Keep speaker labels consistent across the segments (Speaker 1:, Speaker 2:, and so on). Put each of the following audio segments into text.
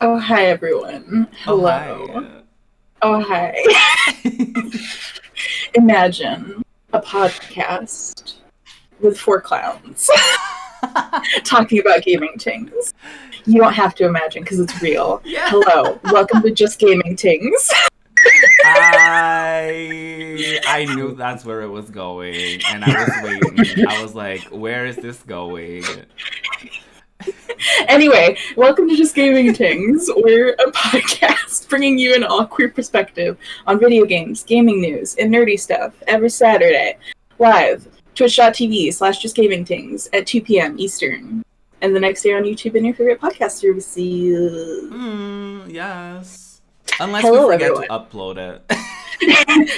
Speaker 1: Oh, hi, everyone. Hello.
Speaker 2: Oh,
Speaker 1: hi. Imagine a podcast with 4 clowns talking about gaming tings. You don't have to imagine because it's real.
Speaker 2: Yeah.
Speaker 1: Hello. Welcome to Just Gaming Tingz.
Speaker 2: I knew that's where it was going, and I was waiting. I was like, where is this going?
Speaker 1: Anyway, welcome to Just Gaming Tingz. We're a podcast bringing you an all queer perspective on video games, gaming news, and nerdy stuff every Saturday, live, twitch.tv/JustGamingTingz at 2 p.m. Eastern, and the next day on YouTube and your favorite podcast services.
Speaker 2: Yes. Unless
Speaker 1: Hello,
Speaker 2: we forget
Speaker 1: everyone.
Speaker 2: to upload it.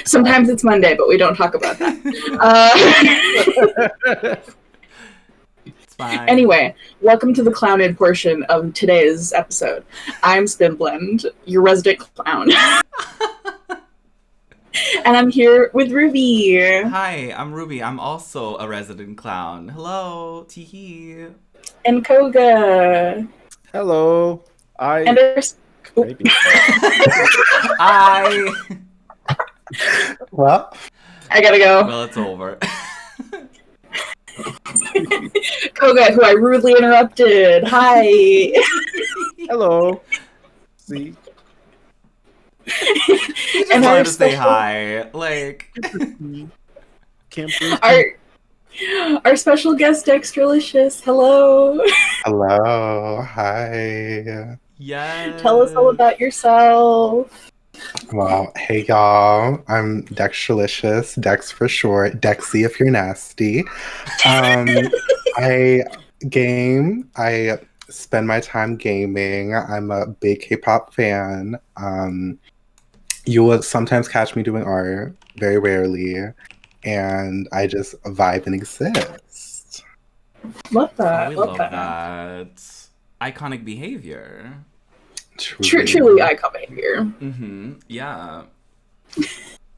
Speaker 1: Sometimes it's Monday, but we don't talk about that.
Speaker 2: It's fine.
Speaker 1: Anyway, welcome to the clowned portion of today's episode. I'm Spinblend, your resident clown. And I'm here with Ruby.
Speaker 2: Hi, I'm Ruby. I'm also a resident clown. Hello, Teehee.
Speaker 1: And Koga.
Speaker 3: Hello.
Speaker 1: And there's...
Speaker 3: Maybe. Well,
Speaker 1: I gotta go.
Speaker 2: Well, it's over.
Speaker 1: Koga, who I rudely interrupted. Hi.
Speaker 3: hello. See,
Speaker 2: Just
Speaker 1: And
Speaker 2: wanted
Speaker 1: our
Speaker 2: to say
Speaker 1: special-
Speaker 2: hi. Like,
Speaker 3: can't believe.
Speaker 1: Our special guest, Dextralicious. Hello.
Speaker 4: Hello, hi.
Speaker 2: yes.
Speaker 1: Tell us all about yourself.
Speaker 4: Well, hey y'all. I'm Dextralicious, Dex for short, Dexy if you're nasty. I game. I spend my time gaming. I'm a big K-pop fan. You will sometimes catch me doing art, very rarely, and I just vibe and exist.
Speaker 1: Love
Speaker 2: Oh,
Speaker 1: that.
Speaker 2: we
Speaker 1: love
Speaker 2: love
Speaker 1: that.
Speaker 2: that. Iconic behavior.
Speaker 1: Truly icon behavior.
Speaker 2: Yeah.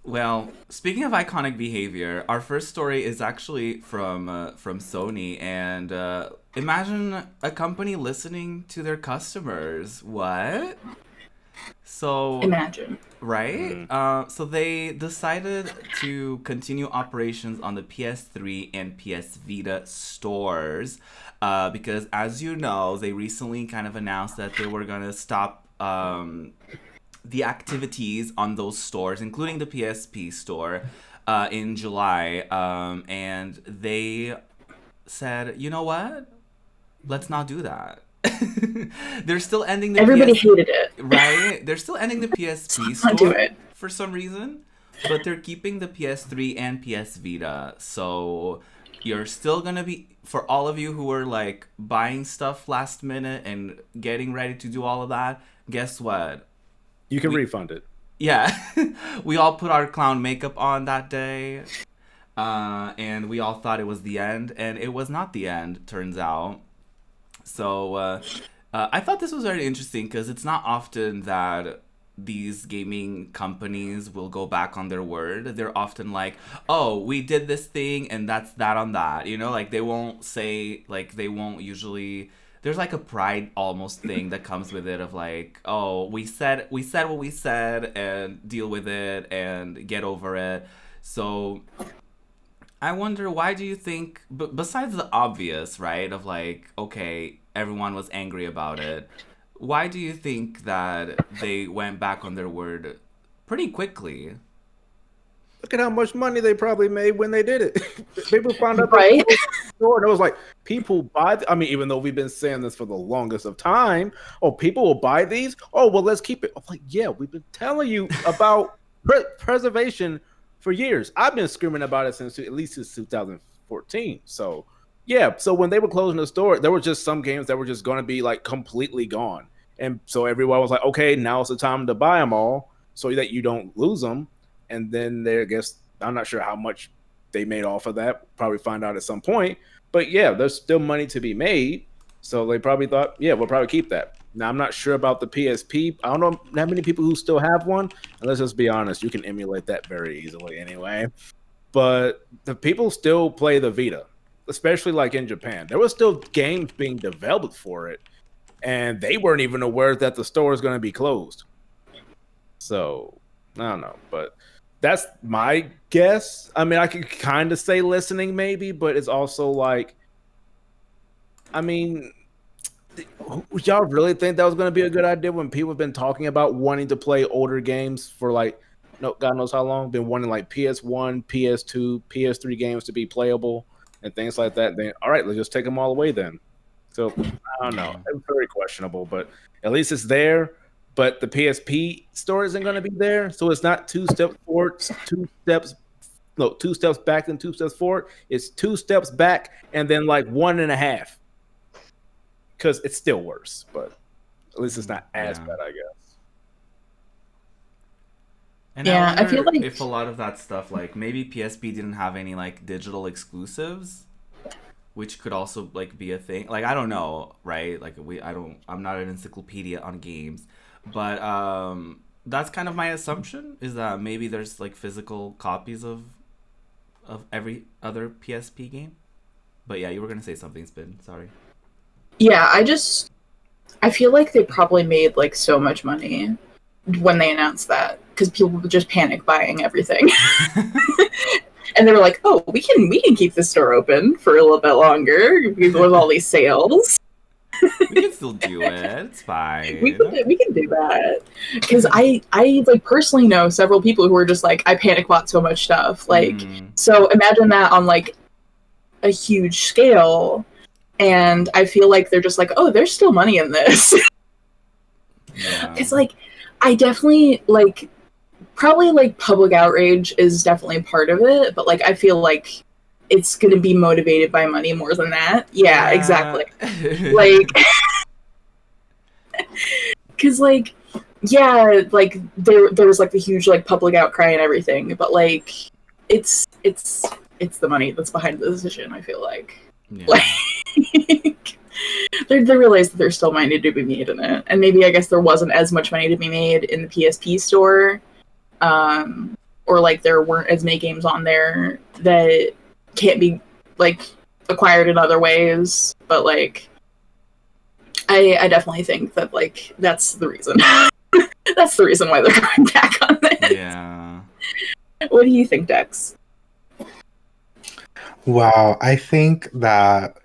Speaker 2: Well, speaking of iconic behavior, our first story is actually from Sony, and imagine a company listening to their customers. What? So
Speaker 1: Imagine.
Speaker 2: right? So they decided to continue operations on the PS3 and PS Vita stores because, as you know, they recently kind of announced that they were going to stop the activities on those stores, including the PSP store, in July. And they said, you know what? Let's not do that. They're still ending the
Speaker 1: Everybody
Speaker 2: PS...
Speaker 1: hated it.
Speaker 2: Right? They're still ending the PSP
Speaker 1: Let's not do
Speaker 2: store
Speaker 1: it.
Speaker 2: for some reason, but they're keeping the PS3 and PS Vita. So you're still gonna be, for all of you who were like buying stuff last minute and getting ready to do all of that, guess what?
Speaker 3: You can refund it.
Speaker 2: Yeah, we all put our clown makeup on that day, and we all thought it was the end, and it was not the end, turns out. So I thought this was very interesting because it's not often that these gaming companies will go back on their word. They're often like, oh, we did this thing and that's that on that. You know, like they won't say, like they won't usually... There's like a pride almost thing that comes with it of like, oh, we said what we said and deal with it and get over it. So I wonder, why do you think, besides the obvious, right, of like, okay, everyone was angry about it, why do you think that they went back on their word pretty quickly?
Speaker 3: Look at how much money they probably made when they did it. People found out
Speaker 1: Right?
Speaker 3: store, and it was like, people buy. I mean, even though we've been saying this for the longest of time, oh, people will buy these. Oh, well, let's keep it. I'm like, yeah, we've been telling you about preservation for years. I've been screaming about it since 2014. So, yeah. So when they were closing the store, there were just some games that were just going to be like completely gone, and so everyone was like, okay, now's the time to buy them all, so that you don't lose them. And then I guess, I'm not sure how much they made off of that. Probably find out at some point. But yeah, there's still money to be made. So they probably thought, yeah, we'll probably keep that. Now, I'm not sure about the PSP. I don't know how many people who still have one. And let's just be honest, you can emulate that very easily anyway. But the people still play the Vita, especially like in Japan. There were still games being developed for it. and they weren't even aware that the store is going to be closed. So I don't know, but that's my guess. I mean, I could kind of say listening maybe, but it's also like, I mean, y'all really think that was going to be a good idea when people have been talking about wanting to play older games for like, no, God knows how long, been wanting like PS1, PS2, PS3 games to be playable and things like that. Then, all right, let's just take them all away then. So I don't know. It's very questionable, but at least it's there. But the PSP store isn't going to be there, so it's not 2 steps forward, 2 steps back, and 2 steps forward. It's 2 steps back and then like 1.5. Because it's still worse, but at least it's not as bad, I guess.
Speaker 2: And
Speaker 1: yeah,
Speaker 2: I
Speaker 1: feel
Speaker 2: wonder
Speaker 1: like
Speaker 2: if a lot of that stuff, like maybe PSP didn't have any like digital exclusives, which could also like be a thing. Like I don't know, right? Like I'm not an encyclopedia on games, but that's kind of my assumption is that maybe there's like physical copies of every other PSP game. But yeah, you were gonna say something, Spin. Sorry.
Speaker 1: Yeah, I feel like they probably made like so much money when they announced that because people were just panic buying everything. And they were like, "Oh, we can keep the store open for a little bit longer with all these sales.
Speaker 2: We can still do it. It's fine.
Speaker 1: We can do that." Because I like personally know several people who were just like, I panic bought so much stuff. Like, so imagine that on like a huge scale. And I feel like they're just like, oh, there's still money in this. Because, like, I definitely, like, probably, like, public outrage is definitely part of it. But, like, I feel like it's going to be motivated by money more than that. Yeah. Exactly. Like, because, like, yeah, like, there was, like, the huge, like, public outcry and everything. But, like, it's the money that's behind the decision, I feel like.
Speaker 2: Yeah.
Speaker 1: Like, they realized that there's still money to be made in it, and maybe I guess there wasn't as much money to be made in the PSP store, or like there weren't as many games on there that can't be like acquired in other ways. But like, I definitely think that like that's the reason. That's the reason why they're going back on this.
Speaker 2: Yeah.
Speaker 1: What do you think, Dex?
Speaker 4: Wow, I think that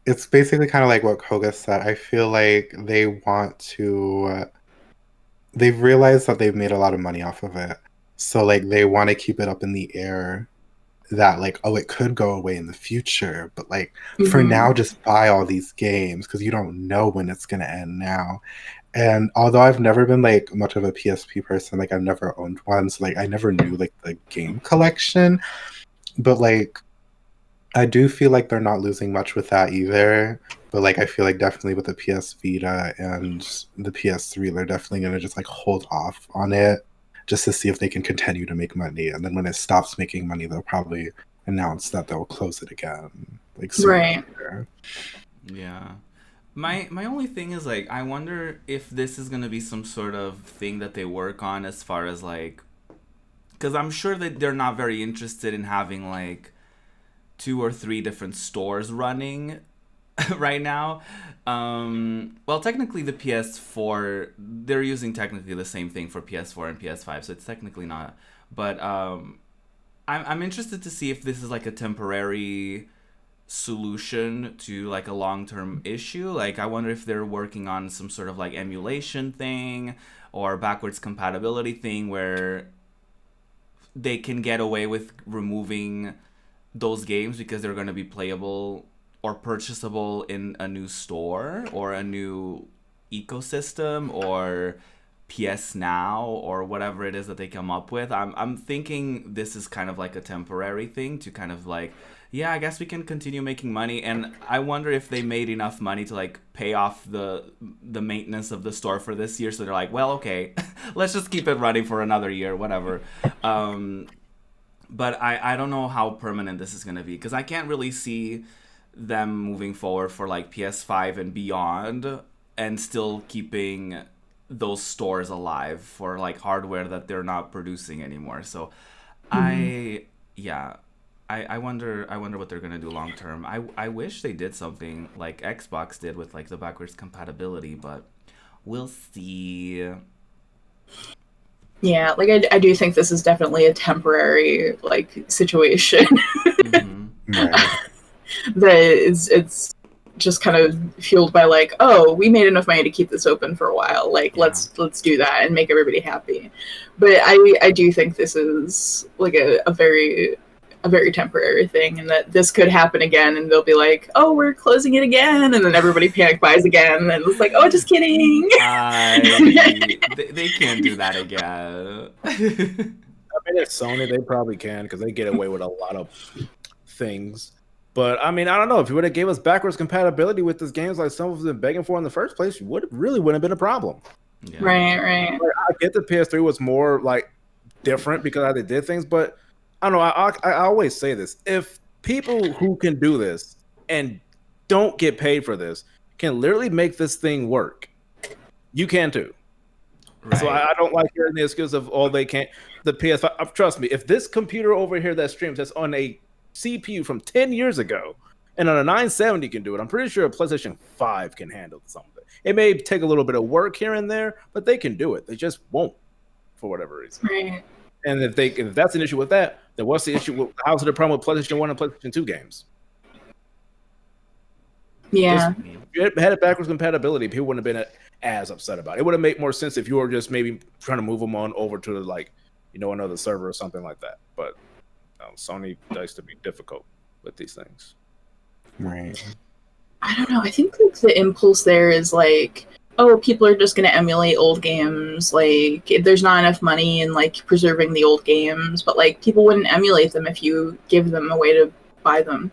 Speaker 4: it's basically kind of like what Koga said. I feel like they've realized that they've made a lot of money off of it. So like they want to keep it up in the air that like, oh, it could go away in the future. But like for now, just buy all these games because you don't know when it's going to end now. And although I've never been like much of a PSP person, like I've never owned one. So like I never knew like the game collection. But like I do feel like they're not losing much with that either. But like I feel like definitely with the PS Vita and the PS3, they're definitely gonna just like hold off on it just to see if they can continue to make money. And then when it stops making money, they'll probably announce that they'll close it again. Like
Speaker 1: right.
Speaker 4: Later.
Speaker 2: Yeah. My only thing is like I wonder if this is gonna be some sort of thing that they work on as far as like, because I'm sure that they're not very interested in having like 2 or 3 different stores running right now. Well, technically the PS4, they're using technically the same thing for PS4 and PS5, so it's technically not. But I'm interested to see if this is like a temporary solution to like a long-term issue. Like I wonder if they're working on some sort of like emulation thing or backwards compatibility thing where they can get away with removing those games because they're going to be playable or purchasable in a new store or a new ecosystem or PS Now or whatever it is that they come up with. I'm thinking this is kind of like a temporary thing to kind of like, yeah, I guess we can continue making money. And I wonder if they made enough money to like pay off the maintenance of the store for this year. So they're like, well, okay, let's just keep it running for another year, whatever. But I don't know how permanent this is going to be because I can't really see them moving forward for like PS5 and beyond and still keeping those stores alive for like hardware that they're not producing anymore. So I wonder what they're gonna do long term. I wish they did something like Xbox did with like the backwards compatibility, but we'll see.
Speaker 1: Yeah, like I do think this is definitely a temporary like situation.
Speaker 2: Mm-hmm.
Speaker 1: That it's just kind of fueled by like, oh, we made enough money to keep this open for a while. Like, let's do that and make everybody happy. But I do think this is like a very temporary thing, and that this could happen again, and they'll be like, oh, we're closing it again, and then everybody panic buys again, and it's like, oh, just kidding.
Speaker 2: They can't do that again.
Speaker 3: I mean, if Sony, they probably can, because they get away with a lot of things. But I mean, I don't know. If you would have gave us backwards compatibility with these games, like some of them begging for in the first place, wouldn't have been a problem.
Speaker 2: Yeah.
Speaker 1: Right.
Speaker 3: Like, I get the PS3 was more like different because how they did things, but I don't know. I always say this: if people who can do this and don't get paid for this can literally make this thing work, you can too. Right. So I don't like hearing the excuse of, oh, they can't. The PS5. Trust me, if this computer over here that streams that's on a CPU from 10 years ago and on a 970 can do it, I'm pretty sure a PlayStation 5 can handle something. It may take a little bit of work here and there, but they can do it. They just won't for whatever reason.
Speaker 1: Right.
Speaker 3: And if that's an issue with that, then what's the issue with how's the problem with PlayStation 1 and PlayStation 2 games?
Speaker 1: Yeah.
Speaker 3: If you had a backwards compatibility, people wouldn't have been as upset about it. It would have made more sense if you were just maybe trying to move them on over to like, another server or something like that. But Sony likes to be difficult with these things.
Speaker 4: Right.
Speaker 1: I don't know. I think like the impulse there is like, oh, people are just going to emulate old games. Like, there's not enough money in like preserving the old games, but like people wouldn't emulate them if you give them a way to buy them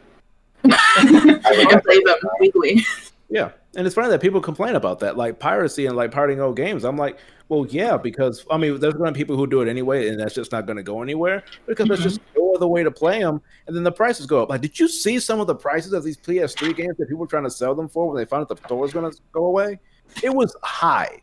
Speaker 1: and play them legally.
Speaker 3: Yeah, and it's funny that people complain about that, like piracy and like pirating old games. I'm like, well, yeah, because I mean, there's going to be people who do it anyway, and that's just not going to go anywhere because there's just no other way to play them, and then the prices go up. Like, did you see some of the prices of these PS3 games that people were trying to sell them for when they found out the store was going to go away? It was high,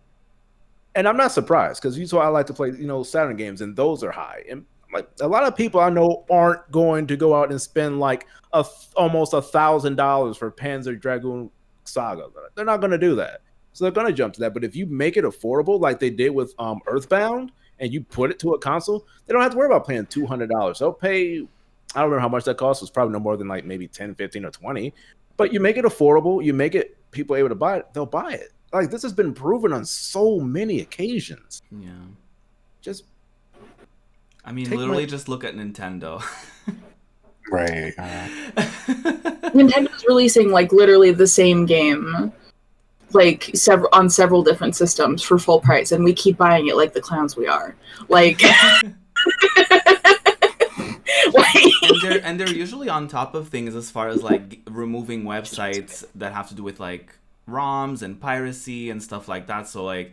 Speaker 3: and I'm not surprised because I like to play, Saturn games, and those are high. And like a lot of people I know aren't going to go out and spend like almost $1,000 for Panzer Dragoon Saga. They're not going to do that, so they're going to jump to that. But if you make it affordable, like they did with Earthbound, and you put it to a console, they don't have to worry about paying $200. They'll pay. I don't remember how much that cost. It was probably no more than like maybe 10, 15, or 20. But you make it affordable. You make it people able to buy it. They'll buy it. Like, this has been proven on so many occasions.
Speaker 2: Yeah.
Speaker 3: Just,
Speaker 2: I mean, literally just look at Nintendo.
Speaker 4: Right.
Speaker 1: Nintendo's releasing like literally the same game, like on several different systems for full price, and we keep buying it like the clowns we are. Like,
Speaker 2: and they're usually on top of things as far as like removing websites that have to do with like ROMs and piracy and stuff like that. So like,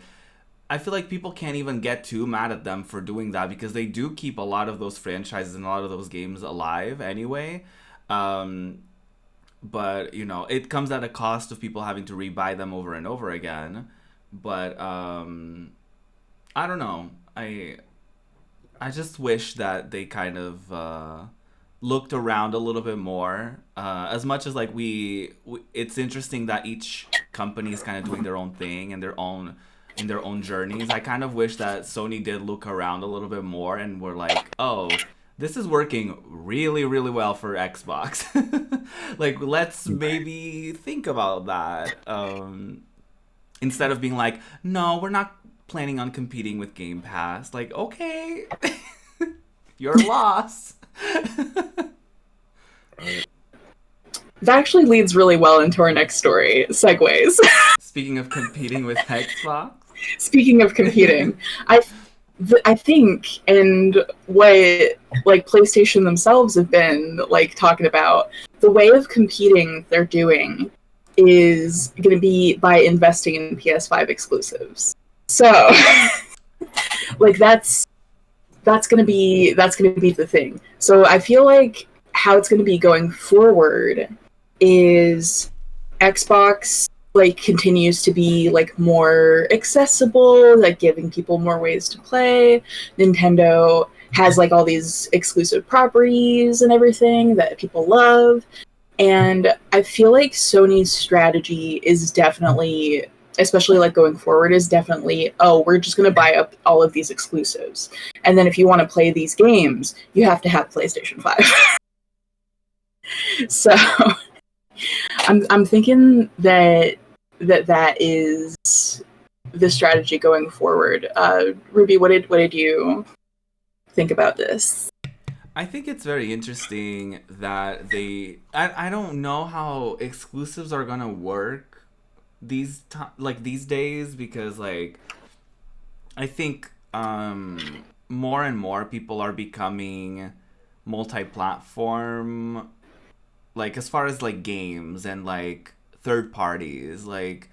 Speaker 2: I feel like people can't even get too mad at them for doing that because they do keep a lot of those franchises and a lot of those games alive anyway. But it comes at a cost of people having to rebuy them over and over again. But I don't know. I just wish that they kind of looked around a little bit more. As much as like it's interesting that each company is kind of doing their own thing and in their own journeys. I kind of wish that Sony did look around a little bit more and were like, oh, this is working really, really well for Xbox. Like, let's maybe think about that. Instead of being like, no, we're not planning on competing with Game Pass. Like, okay, your loss.
Speaker 1: That actually leads really well into our next story. Segues.
Speaker 2: Speaking of competing with Xbox.
Speaker 1: Speaking of competing, I think, and what like PlayStation themselves have been like talking about, the way of competing they're doing is going to be by investing in PS5 exclusives. So, like that's going to be the thing. So I feel like how it's going to be going forward is Xbox like continues to be like more accessible, like giving people more ways to play. Nintendo has like all these exclusive properties and everything that people love. And I feel like Sony's strategy is definitely, especially like going forward, is definitely, oh, we're just going to buy up all of these exclusives. And then if you want to play these games, you have to have PlayStation 5. So I'm thinking that is the strategy going forward. Ruby, what did you think about this?
Speaker 2: I think it's very interesting that I don't know how exclusives are gonna work these days, because like I think more and more people are becoming multi-platform, like as far as like games and like third parties. Like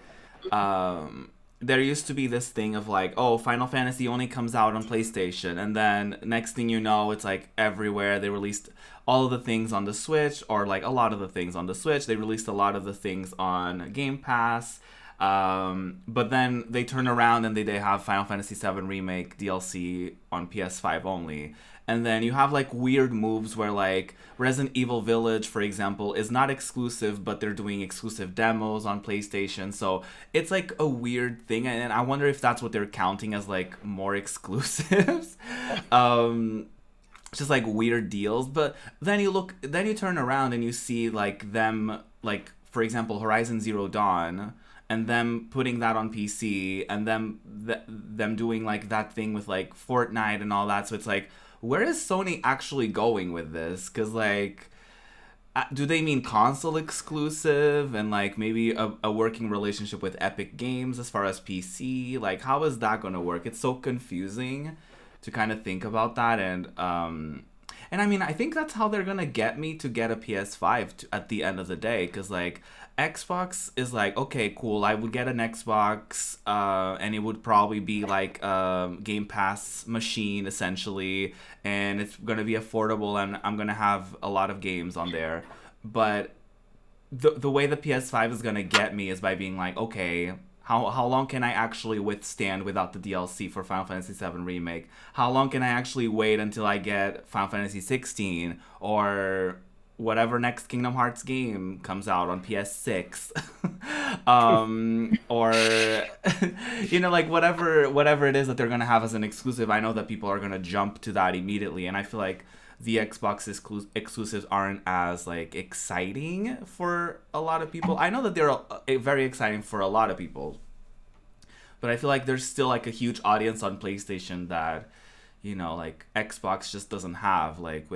Speaker 2: there used to be this thing of like, oh, Final Fantasy only comes out on PlayStation, and then next thing you know, it's like everywhere. They released all of the things on the Switch, or like a lot of the things on the Switch. They released a lot of the things on Game Pass, but then they turn around and they have Final Fantasy VII Remake DLC on PS5 only. And then you have like weird moves where like Resident Evil Village, for example, is not exclusive, but they're doing exclusive demos on PlayStation. So it's like a weird thing, and I wonder if that's what they're counting as like more exclusives. Just like weird deals. But then you turn around and you see like them, like for example Horizon Zero Dawn, and them putting that on PC, and them doing like that thing with like Fortnite and all that. So it's like, where is Sony actually going with this? Because, like, do they mean console exclusive and, like, maybe a working relationship with Epic Games as far as PC? Like, how is that going to work? It's so confusing to kind of think about that. And I mean, I think that's how they're going to get me to get a PS5 at the end of the day. Because, like, Xbox is like, okay, cool, I would get an Xbox, and it would probably be like a Game Pass machine, essentially, and it's going to be affordable, and I'm going to have a lot of games on there. But the way the PS5 is going to get me is by being like, okay, how long can I actually withstand without the DLC for Final Fantasy VII Remake? How long can I actually wait until I get Final Fantasy 16 or whatever next Kingdom Hearts game comes out on PS6, or you know, like whatever it is that they're gonna have as an exclusive. I know that people are gonna jump to that immediately, and I feel like the Xbox exclusives aren't as like exciting for a lot of people. I know that they're very exciting for a lot of people, but I feel like there's still like a huge audience on PlayStation that, you know, like Xbox just doesn't have. Like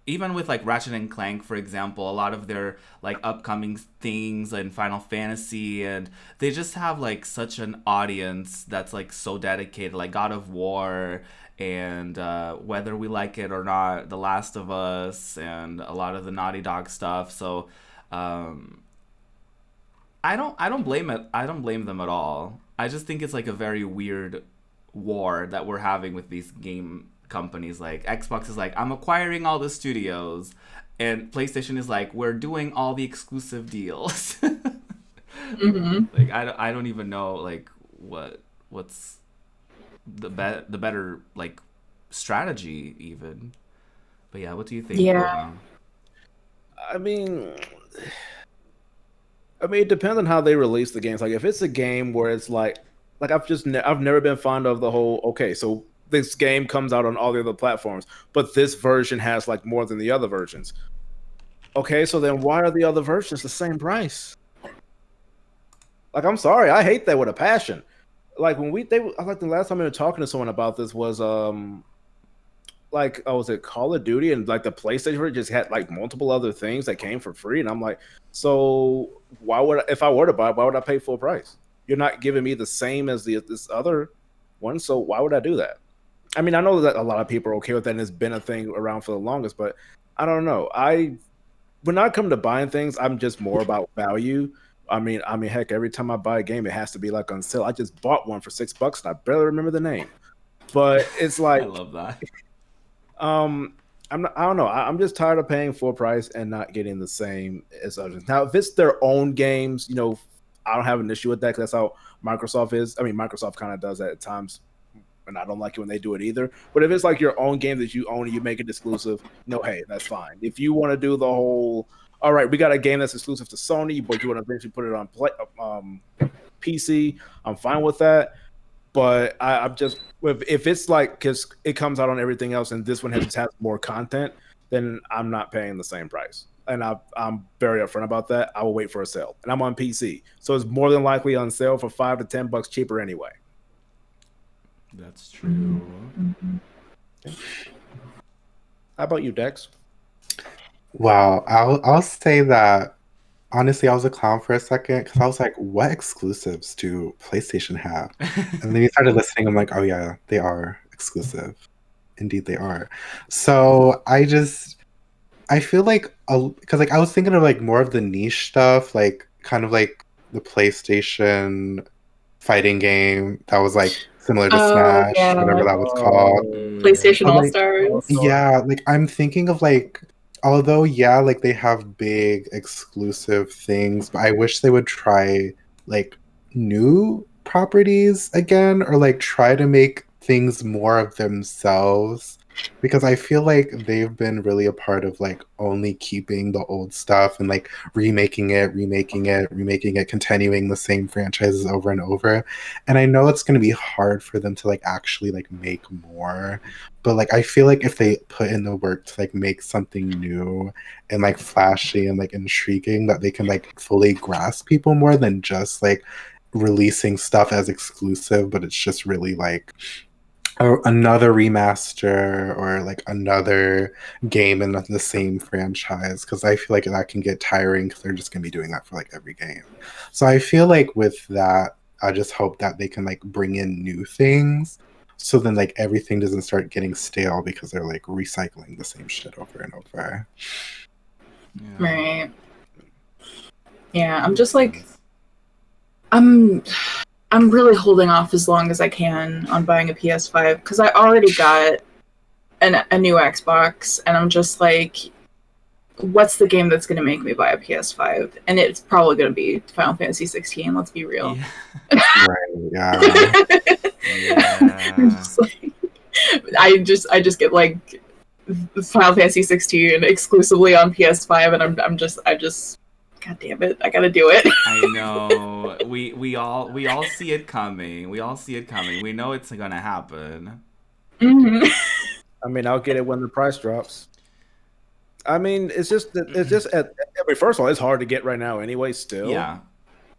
Speaker 2: even with like Ratchet and Clank, for example, a lot of their like upcoming things in Final Fantasy, and they just have like such an audience that's like so dedicated, like God of War, and whether we like it or not, The Last of Us, and a lot of the Naughty Dog stuff. So I don't blame them at all. I just think it's like a very weird war that we're having with these game companies. Like Xbox is like, I'm acquiring all the studios, and PlayStation is like, we're doing all the exclusive deals. Mm-hmm. Like I don't even know like what's the better like strategy even. But yeah, what do you think?
Speaker 1: Yeah.
Speaker 3: I mean, it depends on how they release the games. Like if it's a game where it's like I've never been fond of the whole, okay, so this game comes out on all the other platforms, but this version has like more than the other versions. Okay, so then why are the other versions the same price? Like, I'm sorry, I hate that with a passion. Like I like the last time we were talking to someone about this was was it Call of Duty, and like the PlayStation version just had like multiple other things that came for free, and I'm like, so if I were to buy it, why would I pay full price? You're not giving me the same as this other one, so why would I do that? I mean, I know that a lot of people are okay with that, and it's been a thing around for the longest, but I don't know. When I come to buying things, I'm just more about value. I mean, heck, every time I buy a game, it has to be like on sale. I just bought one for $6, and I barely remember the name. But it's like,
Speaker 2: I love that.
Speaker 3: I don't know. I'm just tired of paying full price and not getting the same as others. Now, if it's their own games, I don't have an issue with that because that's how Microsoft is. I mean, Microsoft kind of does that at times and I don't like it when they do it either. But if it's like your own game that you own and you make it exclusive, hey, that's fine. If you want to do the whole, all right, we got a game that's exclusive to Sony, but you want to eventually put it on PC, I'm fine with that. But I'm just, if it's like, because it comes out on everything else and this one has more content, then I'm not paying the same price. And I'm very upfront about that. I will wait for a sale. And I'm on PC. So it's more than likely on sale for $5 to $10 cheaper anyway.
Speaker 2: That's true.
Speaker 3: How about you, Dex?
Speaker 4: Wow, I'll say that honestly, I was a clown for a second because I was like, what exclusives do PlayStation have? And then you started listening. I'm like, oh yeah, they are exclusive. Indeed, they are. So I feel like, because like I was thinking of like more of the niche stuff, like kind of like the PlayStation fighting game that was like similar to Smash, whatever that was called.
Speaker 1: PlayStation All Stars.
Speaker 4: Yeah, like I'm thinking of like, although yeah, like they have big exclusive things, but I wish they would try like new properties again, or like try to make things more of themselves, because I feel like they've been really a part of like only keeping the old stuff and like remaking it, continuing the same franchises over and over. And I know it's going to be hard for them to like actually like make more, but like I feel like if they put in the work to like make something new and like flashy and like intriguing, that they can like fully grasp people more than just like releasing stuff as exclusive, but it's just really like another remaster or like another game in the same franchise, because I feel like that can get tiring because they're just going to be doing that for like every game. So I feel like with that, I just hope that they can like bring in new things, so then like everything doesn't start getting stale because they're like recycling the same shit over and over.
Speaker 2: Yeah.
Speaker 1: Right. Yeah, I'm just like, I'm really holding off as long as I can on buying a PS5 because I already got a new Xbox, and I'm just like, what's the game that's going to make me buy a PS5? And it's probably going to be Final Fantasy 16. Let's be real.
Speaker 2: Yeah.
Speaker 4: Right, yeah.
Speaker 1: I just get like Final Fantasy 16 exclusively on PS5, and I just God damn it, I gotta do it.
Speaker 2: I know. We all see it coming. We know it's gonna happen.
Speaker 1: Mm-hmm.
Speaker 3: I mean, I'll get it when the price drops. I mean, it's just first of all, it's hard to get right now anyway still.
Speaker 2: Yeah.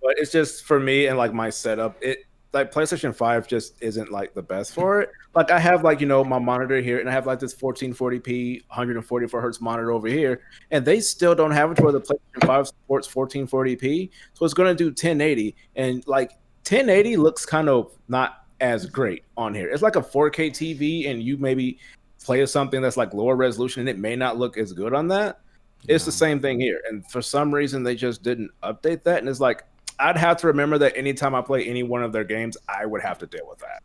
Speaker 3: But it's just for me and like my setup, it like PlayStation 5 just isn't like the best for it. Like I have like, my monitor here, and I have like this 1440p 144 hertz monitor over here, and they still don't have it where the PlayStation 5 supports 1440p. So it's going to do 1080, and like 1080 looks kind of not as great on here. It's like a 4K TV, and you maybe play something that's like lower resolution and it may not look as good on that. It's the same thing here. And for some reason they just didn't update that, and it's like, I'd have to remember that anytime I play any one of their games, I would have to deal with that.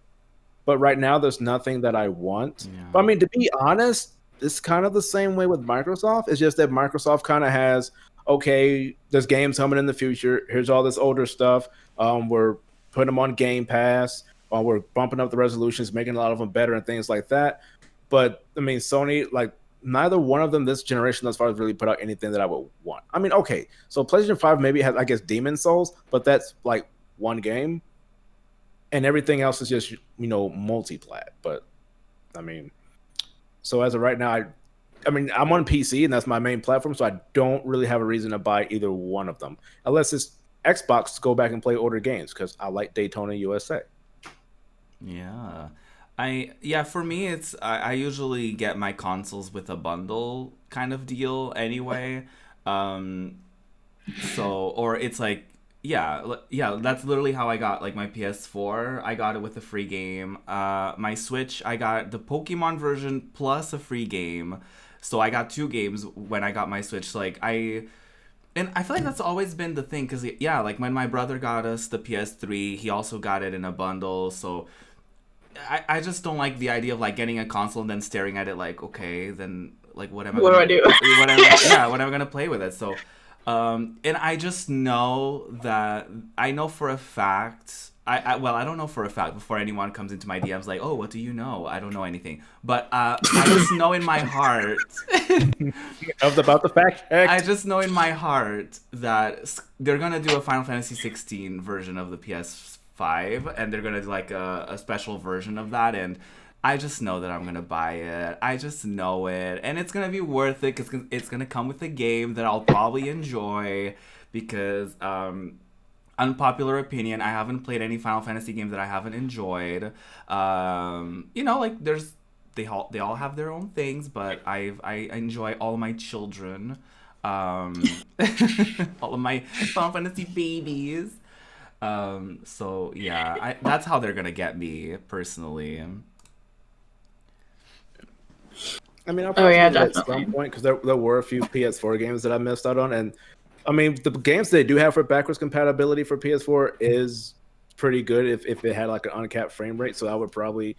Speaker 3: But right now, there's nothing that I want. Yeah. But I mean, to be honest, it's kind of the same way with Microsoft. It's just that Microsoft kind of has, okay, there's games coming in the future. Here's all this older stuff. We're putting them on Game Pass. We're bumping up the resolutions, making a lot of them better and things like that. But, I mean, Sony, like, neither one of them this generation thus far has really put out anything that I would want. I mean, okay, so PlayStation 5 maybe has, I guess, Demon Souls, but that's like one game. And everything else is just, multi-plat. But, I mean, so as of right now, I'm on PC, and that's my main platform, so I don't really have a reason to buy either one of them. Unless it's Xbox to go back and play older games, because I like Daytona USA.
Speaker 2: Yeah. For me, it's I usually get my consoles with a bundle kind of deal anyway. Or it's like, that's literally how I got like my PS4. I got it with a free game. My Switch, I got the Pokemon version plus a free game. So I got 2 games when I got my Switch. And I feel like that's always been the thing, because like when my brother got us the PS3, he also got it in a bundle. So I just don't like the idea of like getting a console and then staring at it like, okay, then like what do I do? What am I gonna play with it? So and I just know that I know for a fact Well, I don't know for a fact before anyone comes into my DMs like, oh, what do you know? I don't know anything. But I just know in my heart.
Speaker 3: About the fact check.
Speaker 2: I just know in my heart that they're going to do a Final Fantasy 16 version of the PS5. And they're going to do like a special version of that. And I just know that I'm going to buy it. I just know it. And it's going to be worth it because it's going to come with a game that I'll probably enjoy. Because... unpopular opinion, I haven't played any Final Fantasy games that I haven't enjoyed. Like they all have their own things, but I enjoy all of my children, all of my Final Fantasy babies. So yeah, that's how they're gonna get me personally.
Speaker 3: I mean, I'll probably do that at some point because there were a few PS4 games that I missed out on, and I mean, the games they do have for backwards compatibility for PS4 is pretty good if it had like an uncapped frame rate. So I would probably,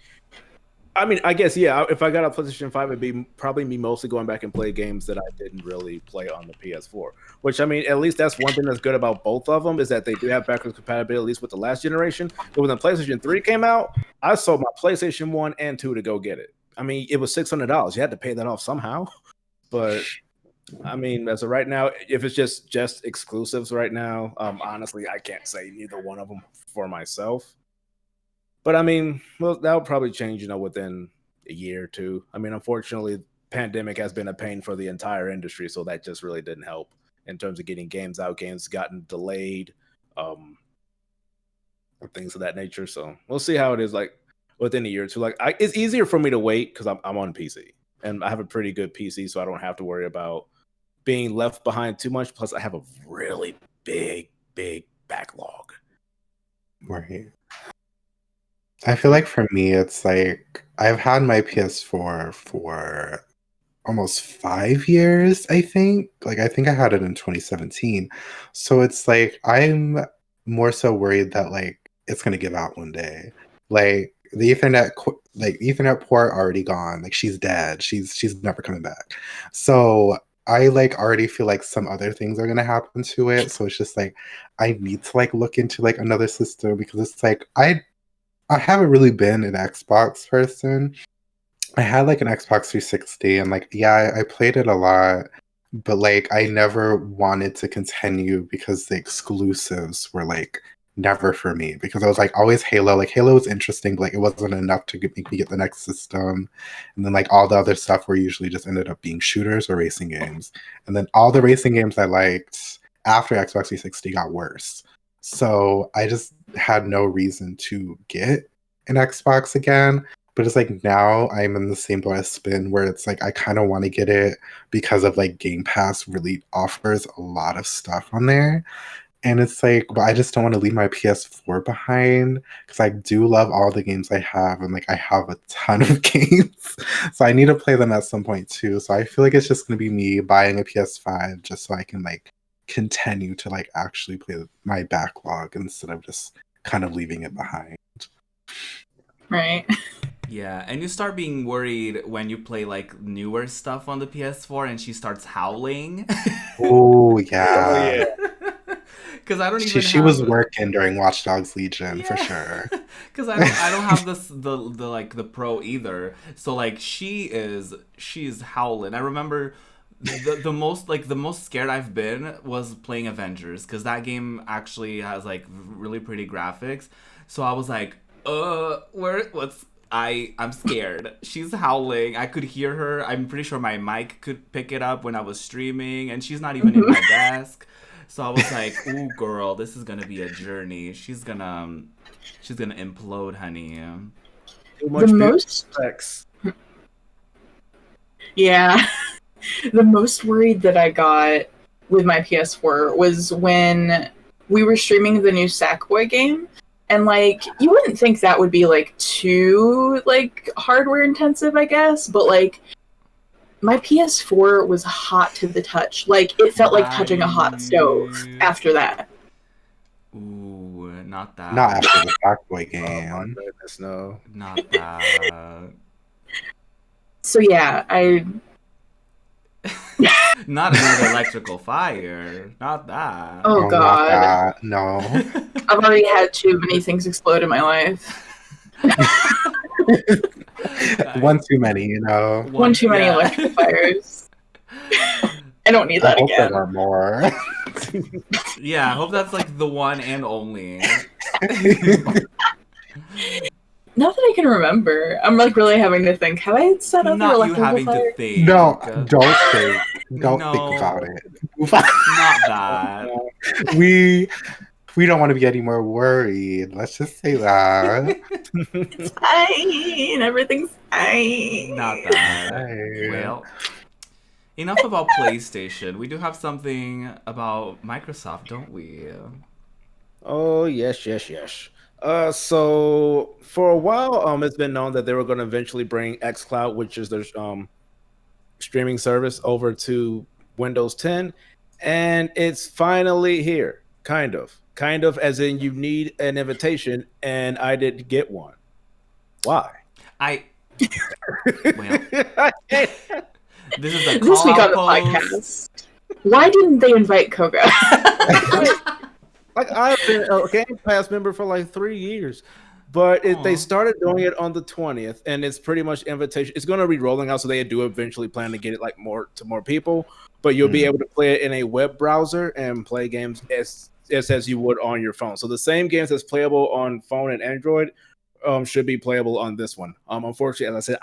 Speaker 3: I mean, I guess, yeah, if I got a PlayStation 5, it'd be probably me mostly going back and play games that I didn't really play on the PS4. Which, I mean, at least that's one thing that's good about both of them is that they do have backwards compatibility, at least with the last generation. But when the PlayStation 3 came out, I sold my PlayStation 1 and 2 to go get it. I mean, it was $600. You had to pay that off somehow. But... I mean, as of right now, if it's just exclusives right now, honestly, I can't say neither one of them for myself. But I mean, well, that'll probably change, within a year or two. I mean, unfortunately, pandemic has been a pain for the entire industry, so that just really didn't help in terms of getting games out. Games gotten delayed, things of that nature. So we'll see how it is like within a year or two. Like, it's easier for me to wait because I'm on PC and I have a pretty good PC, so I don't have to worry about being left behind too much. Plus, I have a really big backlog.
Speaker 4: Right. I feel like for me, it's like I've had my PS4 for almost 5 years, I think. Like, I think I had it in 2017. So it's like I'm more so worried that like it's gonna give out one day. Like the Ethernet port already gone. Like she's dead. She's never coming back. So I like already feel like some other things are gonna happen to it. So it's just like I need to like look into like another system because it's like I haven't really been an Xbox person. I had like an Xbox 360 and like yeah, I played it a lot, but like I never wanted to continue because the exclusives were like never for me because I was like always Halo. Like Halo was interesting, but like it wasn't enough to make me get the next system. And then like all the other stuff were usually just ended up being shooters or racing games. And then all the racing games I liked after Xbox 360 got worse. So I just had no reason to get an Xbox again. But it's like now I'm in the same boat as Spin where it's like I kind of want to get it because of like Game Pass really offers a lot of stuff on there. And it's like, but I just don't want to leave my PS4 behind because I do love all the games I have. And like, I have a ton of games. So I need to play them at some point too. So I feel like it's just going to be me buying a PS5 just so I can like continue to like actually play my backlog instead of just kind of leaving it behind.
Speaker 1: Right.
Speaker 2: Yeah, and you start being worried when you play like newer stuff on the PS4 and she starts howling.
Speaker 4: Oh, yeah.
Speaker 2: Because I don't even.
Speaker 4: She was working during Watch Dogs Legion for sure.
Speaker 2: Because I don't have the Pro either. So like she's howling. I remember the most scared I've been was playing Avengers because that game actually has like really pretty graphics. So I was like, I'm scared. She's howling. I could hear her. I'm pretty sure my mic could pick it up when I was streaming, and she's not even in my desk. So I was like, "Ooh, girl, this is gonna be a journey. She's gonna implode, honey."
Speaker 3: Too much sex.
Speaker 1: Yeah, the most worried that I got with my PS4 was when we were streaming the new Sackboy game, and like you wouldn't think that would be like too like hardware intensive, I guess, but like. My PS4 was hot to the touch. Like, it felt like touching a hot stove after that.
Speaker 2: Ooh, not that.
Speaker 4: Not after the Sackboy game.
Speaker 3: Oh my goodness, no.
Speaker 2: Not that.
Speaker 1: So yeah,
Speaker 2: Not another electrical fire. Not that.
Speaker 1: Oh
Speaker 4: not
Speaker 1: god.
Speaker 4: that. No.
Speaker 1: I've already had too many things explode in my life.
Speaker 4: One too many, you know.
Speaker 1: One too many electrical fires. I don't need
Speaker 4: I
Speaker 1: that
Speaker 4: hope
Speaker 1: again.
Speaker 4: there are more.
Speaker 2: Yeah, I hope that's like the one and only.
Speaker 1: Not that I can remember. I'm like really having to think. Have I set up an
Speaker 2: Not you
Speaker 1: electrical
Speaker 2: having
Speaker 1: fire?
Speaker 2: to think.
Speaker 4: No, don't think. Don't
Speaker 2: No.
Speaker 4: think about it.
Speaker 2: Not that.
Speaker 4: we don't want to be any more worried. Let's just say that.
Speaker 1: It's fine. Everything's fine.
Speaker 2: Not that.
Speaker 4: Hey.
Speaker 2: Well, enough about PlayStation. We do have something about Microsoft, don't we?
Speaker 3: Oh yes. So for a while, it's been known that they were going to eventually bring xCloud, which is their streaming service, over to Windows 10, and it's finally here. Kind of, as in you need an invitation, and I didn't get one. Why?
Speaker 2: Well, this is a call
Speaker 1: This week on the
Speaker 2: post.
Speaker 1: podcast. Why didn't they invite Koga?
Speaker 3: Like I've been a Game Pass member for like 3 years, but they started doing it on the 20th, and it's pretty much invitation. It's going to be rolling out, so they do eventually plan to get it like more people. But you'll be able to play it in a web browser and play games as you would on your phone. So the same games that's playable on phone and Android should be playable on this one. Unfortunately, as I said,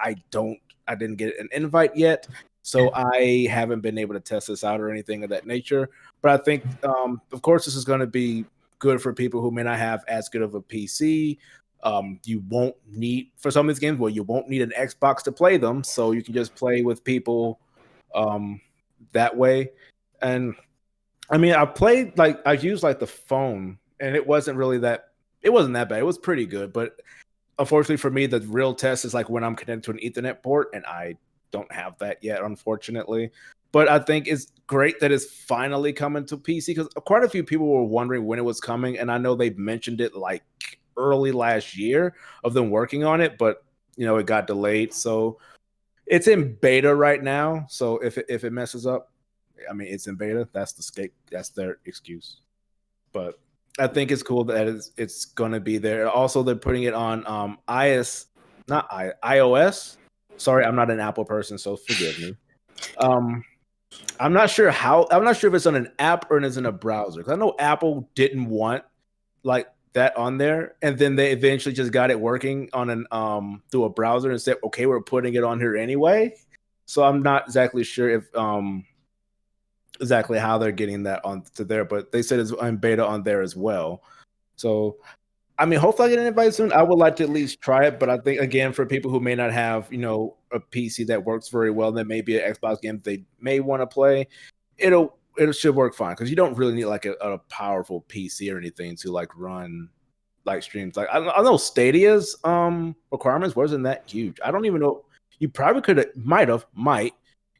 Speaker 3: I didn't get an invite yet, so I haven't been able to test this out or anything of that nature. But I think, of course, this is going to be good for people who may not have as good of a PC. You won't need, for some of these games, you won't need an Xbox to play them, so you can just play with people that way. And I mean, I used like the phone, and it wasn't that bad. It was pretty good, but unfortunately for me, the real test is like when I'm connected to an Ethernet port, and I don't have that yet, unfortunately. But I think it's great that it's finally coming to PC, because quite a few people were wondering when it was coming, and I know they mentioned it like early last year of them working on it, but it got delayed. So it's in beta right now. So if it messes up, I mean, it's in beta. That's their excuse. But I think it's cool that it's going to be there. Also, they're putting it on iOS. Sorry, I'm not an Apple person, so forgive me. I'm not sure if it's on an app or it's in a browser. Because I know Apple didn't want like that on there, and then they eventually just got it working on an through a browser and said, okay, we're putting it on here anyway. So I'm not exactly sure if exactly how they're getting that onto there, but they said it's on beta on there as well. So I mean, hopefully I get an invite soon. I would like to at least try it, but I think, again, for people who may not have, a PC that works very well, that may be an Xbox game they may want to play, it should work fine, because you don't really need like a powerful PC or anything to like run like streams. Like I know Stadia's requirements wasn't that huge. I don't even know. You probably might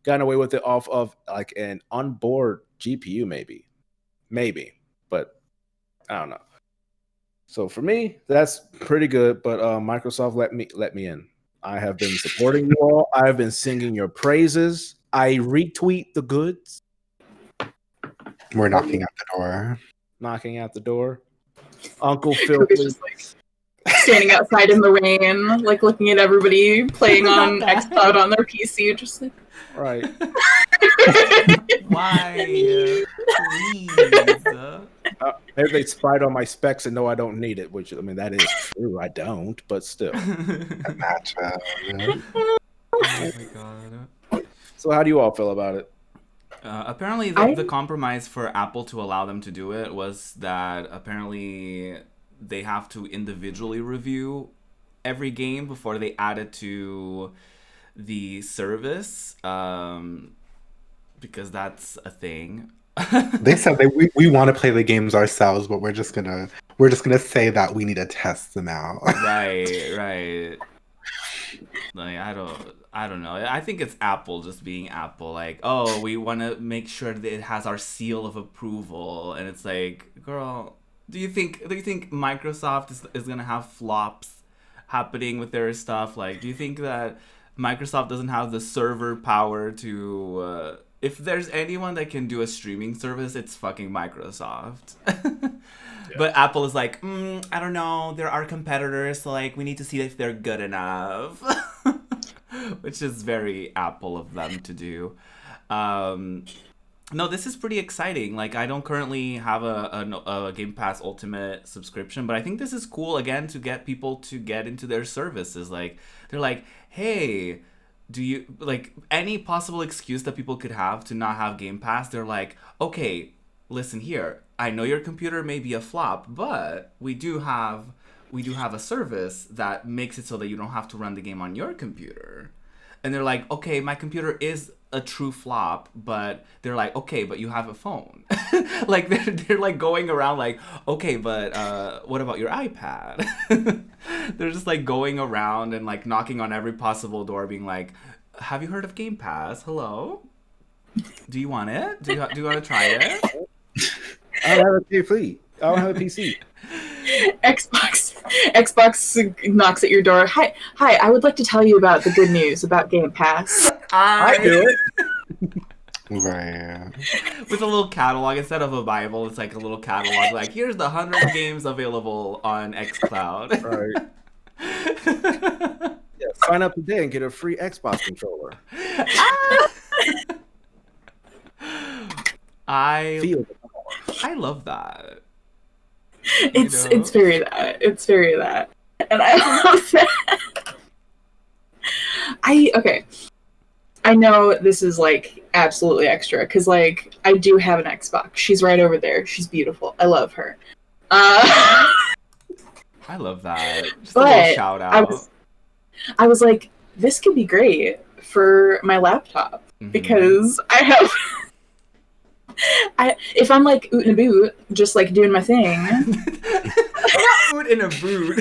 Speaker 3: gotten away with it off of like an onboard GPU, maybe, but I don't know. So for me, that's pretty good. But Microsoft let me in. I have been supporting you all. I have been singing your praises. I retweet the goods.
Speaker 4: We're knocking at the door.
Speaker 3: Knocking at the door. Uncle Phil,
Speaker 1: just like standing outside in the rain, like looking at everybody playing on xCloud on their PC, just like
Speaker 3: right.
Speaker 2: Why? Please.
Speaker 3: Maybe they spied on my specs and know I don't need it, which, I mean, that is true. I don't, but still.
Speaker 4: Imagine.
Speaker 2: Oh my god.
Speaker 3: So how do you all feel about it?
Speaker 2: Apparently, the compromise for Apple to allow them to do it was that apparently they have to individually review every game before they add it to the service, because that's a thing.
Speaker 4: They said we want to play the games ourselves, but we're just gonna say that we need to test them out.
Speaker 2: Right. Like I don't know. I think it's Apple just being Apple. Like, oh, we want to make sure that it has our seal of approval, and it's like, girl, do you think Microsoft is gonna have flops happening with their stuff? Like, do you think that Microsoft doesn't have the server power to if there's anyone that can do a streaming service, it's fucking Microsoft. But Apple is like, I don't know. There are competitors, so like we need to see if they're good enough, which is very Apple of them to do. No, this is pretty exciting. Like, I don't currently have a Game Pass Ultimate subscription, but I think this is cool, again, to get people to get into their services. Like, they're like, hey, do you, like, any possible excuse that people could have to not have Game Pass, they're like, okay, listen here. I know your computer may be a flop, but we do have a service that makes it so that you don't have to run the game on your computer. And they're like, okay, my computer is a true flop, but they're like, okay, but you have a phone. Like they're like going around like, okay, but what about your iPad? They're just like going around and like knocking on every possible door, being like, have you heard of Game Pass? Hello? Do you want it? Do you want to try it?
Speaker 3: I don't have a PC. I don't have a PC.
Speaker 1: Xbox knocks at your door. Hi, I would like to tell you about the good news about Game Pass.
Speaker 3: I do it.
Speaker 4: Right.
Speaker 2: With a little catalog instead of a Bible, it's like a little catalog. Like, here's the 100 games available on xCloud.
Speaker 3: Right. Yeah, sign up today and get a free Xbox controller.
Speaker 2: I love that.
Speaker 1: It's very that. It's very that. And I love that. I know this is like absolutely extra because like I do have an Xbox. She's right over there. She's beautiful. I love her.
Speaker 2: I love that. Just a little shout out.
Speaker 1: I was like, this could be great for my laptop because I have. If I'm like oot in a boot, just like doing my thing.
Speaker 2: Oot in a boot.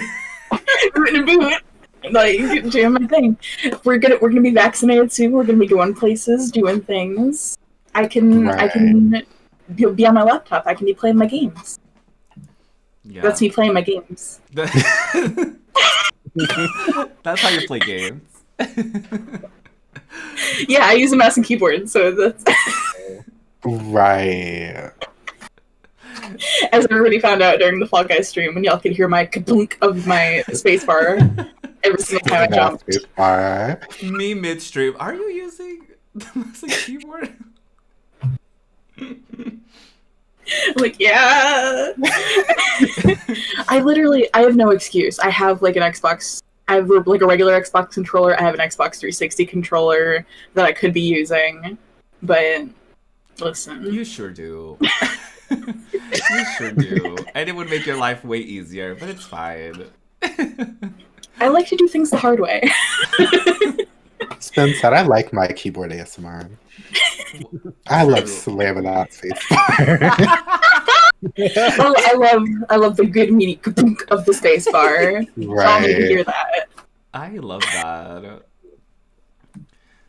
Speaker 1: Oot in a boot, like doing my thing. We're gonna be vaccinated soon. We're gonna be going places, doing things. I can be on my laptop. I can be playing my games. Yeah. That's me playing my games.
Speaker 2: That's how you play games.
Speaker 1: Yeah, I use a mouse and keyboard, so that's.
Speaker 4: Right.
Speaker 1: As everybody found out during the Fall Guys stream, when y'all could hear my kaplunk of my spacebar every single time I jumped.
Speaker 2: Me mid-stream. Are you using the mouse and keyboard?
Speaker 1: Like, yeah. I have no excuse. I have like an Xbox. I have like a regular Xbox controller. I have an Xbox 360 controller that I could be using, but. Listen.
Speaker 2: You sure do. You sure do. And it would make your life way easier, but it's fine.
Speaker 1: I like to do things the hard way.
Speaker 4: Spencer, I like my keyboard ASMR. I love slamming out spacebar.
Speaker 1: I love the good meaty kaboom of the spacebar.
Speaker 4: Right.
Speaker 1: I'll need to hear that.
Speaker 2: I love that.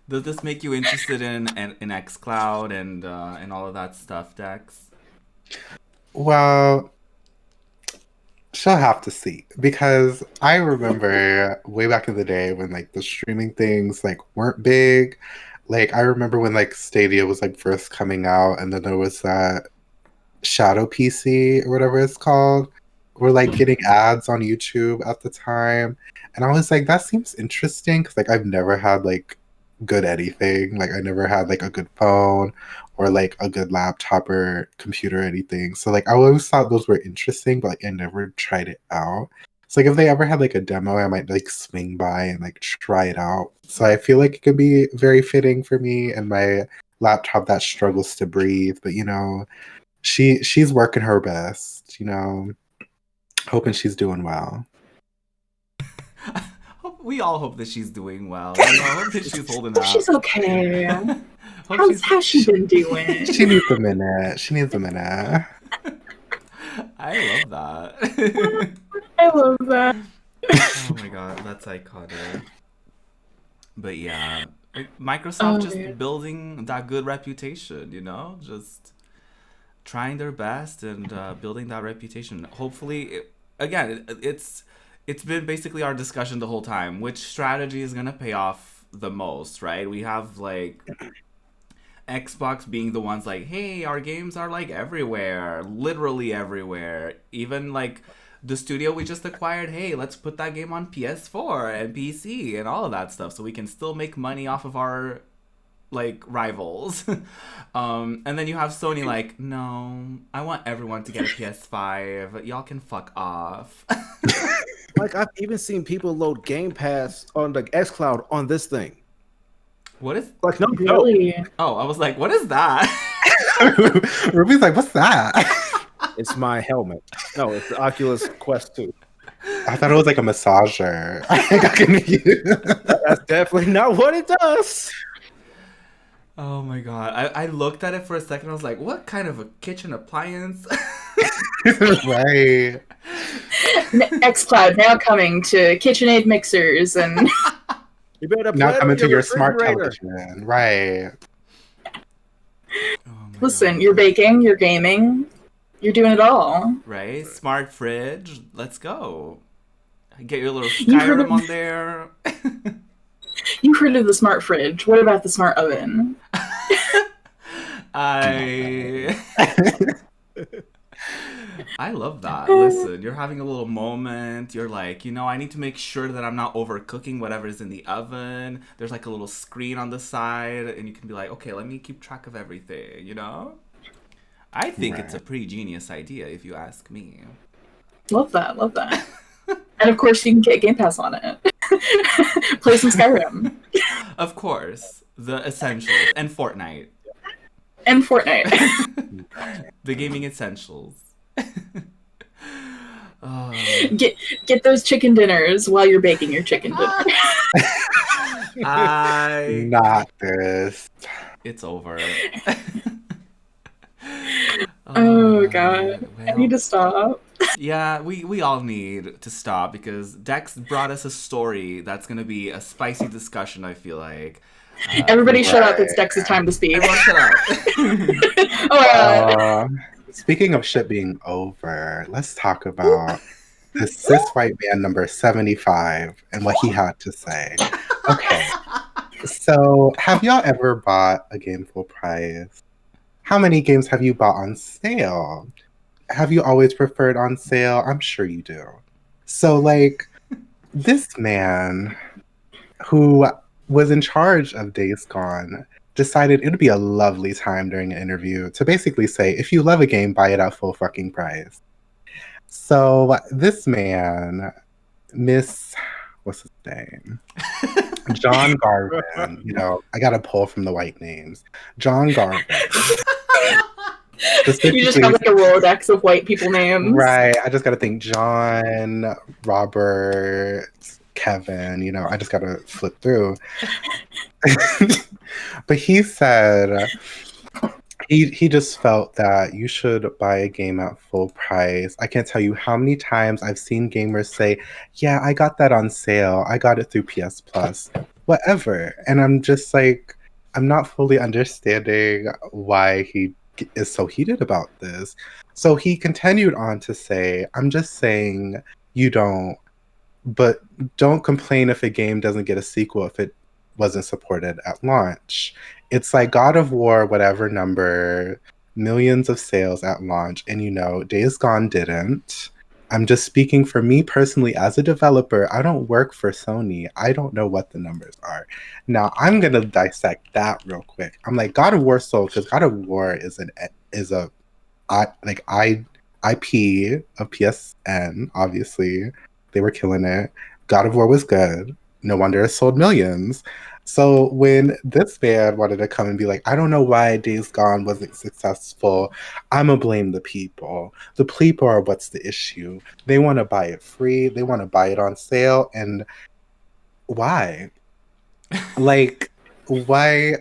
Speaker 2: Does this make you interested in xCloud and all of that stuff, Dex?
Speaker 4: Well, she'll have to see, because I remember way back in the day when like the streaming things like weren't big. Like I remember when like Stadia was like first coming out, and then there was that Shadow PC or whatever it's called. We're like getting ads on YouTube at the time, and I was like, that seems interesting because like I've never had like good anything. Like I never had like a good phone or like a good laptop or computer or anything. So like I always thought those were interesting, but like I never tried it out. So like if they ever had like a demo, I might like swing by and like try it out. So I feel like it could be very fitting for me and my laptop that struggles to breathe. But you know, she's working her best, you know. Hoping she's doing well.
Speaker 2: We all hope that she's doing well. You know, hope that she's holding up.
Speaker 1: She's okay. How's she been doing?
Speaker 4: She needs a minute.
Speaker 2: I love that.
Speaker 1: I love that.
Speaker 2: Oh my god, that's iconic. But yeah, Microsoft building that good reputation, you know? Just trying their best and building that reputation. Hopefully, it's been basically our discussion the whole time. Which strategy is going to pay off the most, right? We have like Xbox being the ones like, hey, our games are like everywhere, literally everywhere. Even like the studio we just acquired, hey, let's put that game on PS4 and PC and all of that stuff so we can still make money off of our like rivals. And then you have Sony like, no, I want everyone to get a PS5. Y'all can fuck off.
Speaker 3: Like, I've even seen people load Game Pass on the xCloud on this thing.
Speaker 2: What is
Speaker 3: Like, no,
Speaker 1: Really?
Speaker 2: Oh, I was like, what is that?
Speaker 4: Ruby's like, what's that?
Speaker 3: it's my helmet. No, it's the Oculus Quest 2.
Speaker 4: I thought it was like a massager. I got confused.
Speaker 3: That's definitely not what it does.
Speaker 2: Oh my god. I looked at it for a second. I was like, what kind of a kitchen appliance?
Speaker 4: Right.
Speaker 1: xCloud now coming to KitchenAid mixers and
Speaker 3: You better
Speaker 4: Now
Speaker 3: play it
Speaker 4: coming
Speaker 3: on
Speaker 4: to your smart
Speaker 3: refrigerator.
Speaker 4: television. Right.
Speaker 2: Oh my
Speaker 1: listen,
Speaker 2: God.
Speaker 1: you're baking, you're gaming, you're doing it all.
Speaker 2: Right? Smart fridge. Let's go. Get your little
Speaker 1: You heard
Speaker 2: Skyrim
Speaker 1: of-
Speaker 2: on there.
Speaker 1: You heard of the smart fridge. What about the smart oven?
Speaker 2: I love that. Listen, you're having a little moment. You're like, I need to make sure that I'm not overcooking whatever's in the oven. There's like a little screen on the side, and you can be like, okay, let me keep track of everything, I think it's a pretty genius idea, if you ask me.
Speaker 1: Love that, love that. And of course, you can get Game Pass on it. Play some Skyrim.
Speaker 2: Of course, the essentials, and Fortnite.
Speaker 1: And Fortnite.
Speaker 2: The gaming essentials. Oh.
Speaker 1: Get those chicken dinners while you're baking your chicken dinner.
Speaker 4: Not this.
Speaker 2: It's over.
Speaker 1: Oh god. I
Speaker 2: Well,
Speaker 1: need to stop.
Speaker 2: yeah, we all need to stop because Dex brought us a story that's going to be a spicy discussion, I feel like.
Speaker 1: Everybody shut up, it's Dex's time to speak.
Speaker 2: Everyone shut up.
Speaker 1: Oh my god.
Speaker 4: Speaking of shit being over, let's talk about the cis white man number 75 and what he had to say. Okay. So, have y'all ever bought a game full price? How many games have you bought on sale? Have you always preferred on sale? I'm sure you do. So, like, this man who was in charge of Days Gone decided it would be a lovely time during an interview to basically say, if you love a game, buy it at full fucking price. So this man, what's his name? John Garvin. I got to pull from the white names. John Garvin.
Speaker 1: You just have like a Rolodex of white people names.
Speaker 4: Right. I just got to think John, Robert, Kevin, I just got to flip through. But he said he just felt that you should buy a game at full price. I can't tell you how many times I've seen gamers say, yeah, I got that on sale. I got it through PS Plus, whatever. And I'm just like, I'm not fully understanding why he is so heated about this. So he continued on to say, I'm just saying you don't, but don't complain if a game doesn't get a sequel if it wasn't supported at launch. It's like God of War, whatever number, millions of sales at launch, and Days Gone didn't. I'm just speaking for me personally as a developer. I don't work for Sony. I don't know what the numbers are. Now I'm gonna dissect that real quick. I'm like, God of War sold because God of War is a IP of PSN. Obviously, they were killing it. God of War was good. No wonder it sold millions. So when this man wanted to come and be like, I don't know why Days Gone wasn't successful, I'm going to blame the people. The people are what's the issue. They want to buy it free. They want to buy it on sale. And why? Why?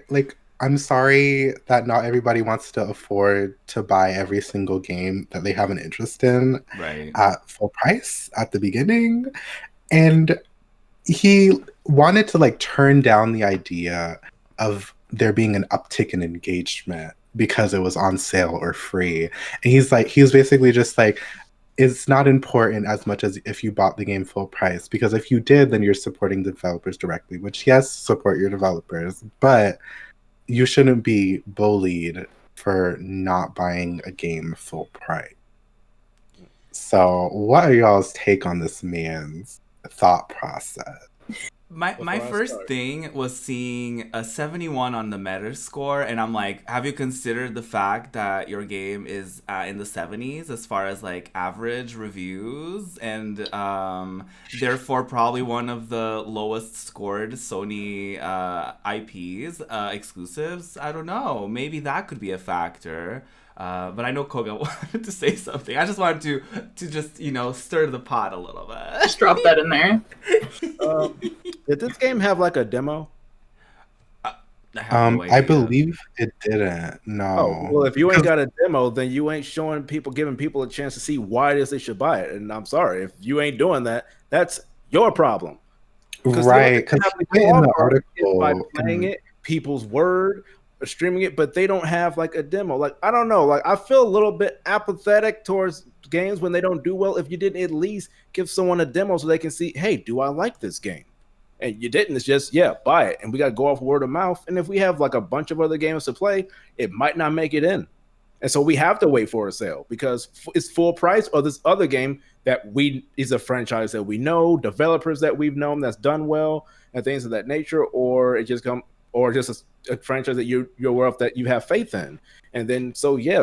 Speaker 4: I'm sorry that not everybody wants to afford to buy every single game that they have an interest in at full price at the beginning. And he wanted to turn down the idea of there being an uptick in engagement because it was on sale or free. And he was basically just like, it's not important as much as if you bought the game full price, because if you did, then you're supporting the developers directly, which yes, support your developers, but you shouldn't be bullied for not buying a game full price. So, what are y'all's take on this man's thought process?
Speaker 2: My first thing was seeing a 71 on the Metascore, and I'm like, have you considered the fact that your game is in the 70s as far as like average reviews, and therefore probably one of the lowest scored Sony IPs, exclusives? I don't know. Maybe that could be a factor. But I know Koga wanted to say something. I just wanted to just, stir the pot a little bit.
Speaker 1: Just drop that in there.
Speaker 3: Did this game have like a demo?
Speaker 4: I believe it didn't. No.
Speaker 3: Oh, well, if you ain't got a demo, then you ain't giving people a chance to see why it is they should buy it. And I'm sorry, if you ain't doing that, that's your problem.
Speaker 4: Right. Because in the article,
Speaker 3: by playing it, people's word, or streaming it, but they don't have like a demo. Like, I don't know. Like, I feel a little bit apathetic towards games when they don't do well. If you didn't at least give someone a demo so they can see, hey, do I like this game? And you didn't. It's just, buy it. And we got to go off word of mouth. And if we have like a bunch of other games to play, it might not make it in. And so we have to wait for a sale because it's full price, or this other game that is a franchise that we know, developers that we've known that's done well and things of that nature, or it just a franchise that you're aware of that you have faith in. And then,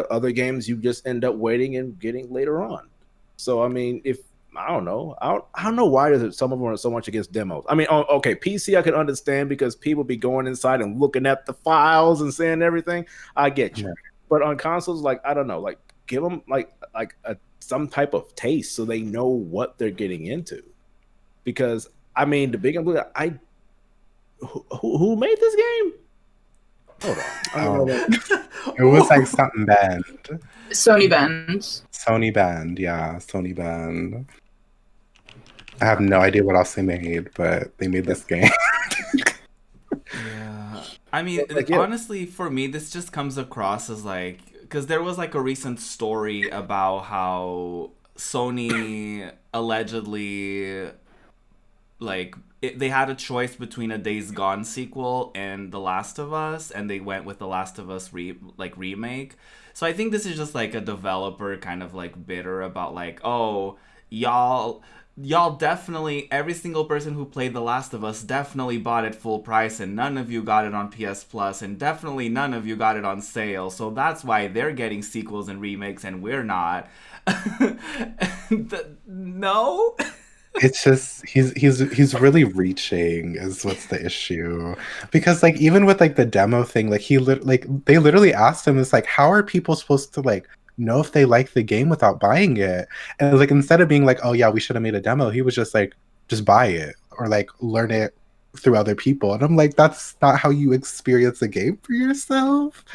Speaker 3: other games you just end up waiting and getting later on. So, I mean, I don't know why some of them are so much against demos. I mean, okay, PC I can understand because people be going inside and looking at the files and seeing everything. I get you. Yeah. But on consoles, like, I don't know, like, give them some type of taste so they know what they're getting into. Because, I mean, the big who made this game? Hold on.
Speaker 4: It was like something band.
Speaker 1: Sony band.
Speaker 4: Yeah, Sony band. I have no idea what else they made, but they made this game.
Speaker 2: Yeah. I mean, honestly, for me, this just comes across as like, because there was like a recent story about how Sony allegedly, like, they had a choice between a Days Gone sequel and The Last of Us, and they went with The Last of Us remake. So I think this is just like a developer kind of like bitter about like, oh, y'all definitely, every single person who played The Last of Us definitely bought it full price, and none of you got it on PS Plus, and definitely none of you got it on sale. So that's why they're getting sequels and remakes and we're not. No.
Speaker 4: It's just he's really reaching is what's the issue, because like even with like the demo thing, like they literally asked him, it's like, how are people supposed to like know if they like the game without buying it? And like instead of being like, oh yeah, we should have made a demo, he was just like, just buy it or like learn it through other people. And I'm like, that's not how you experience a game for yourself.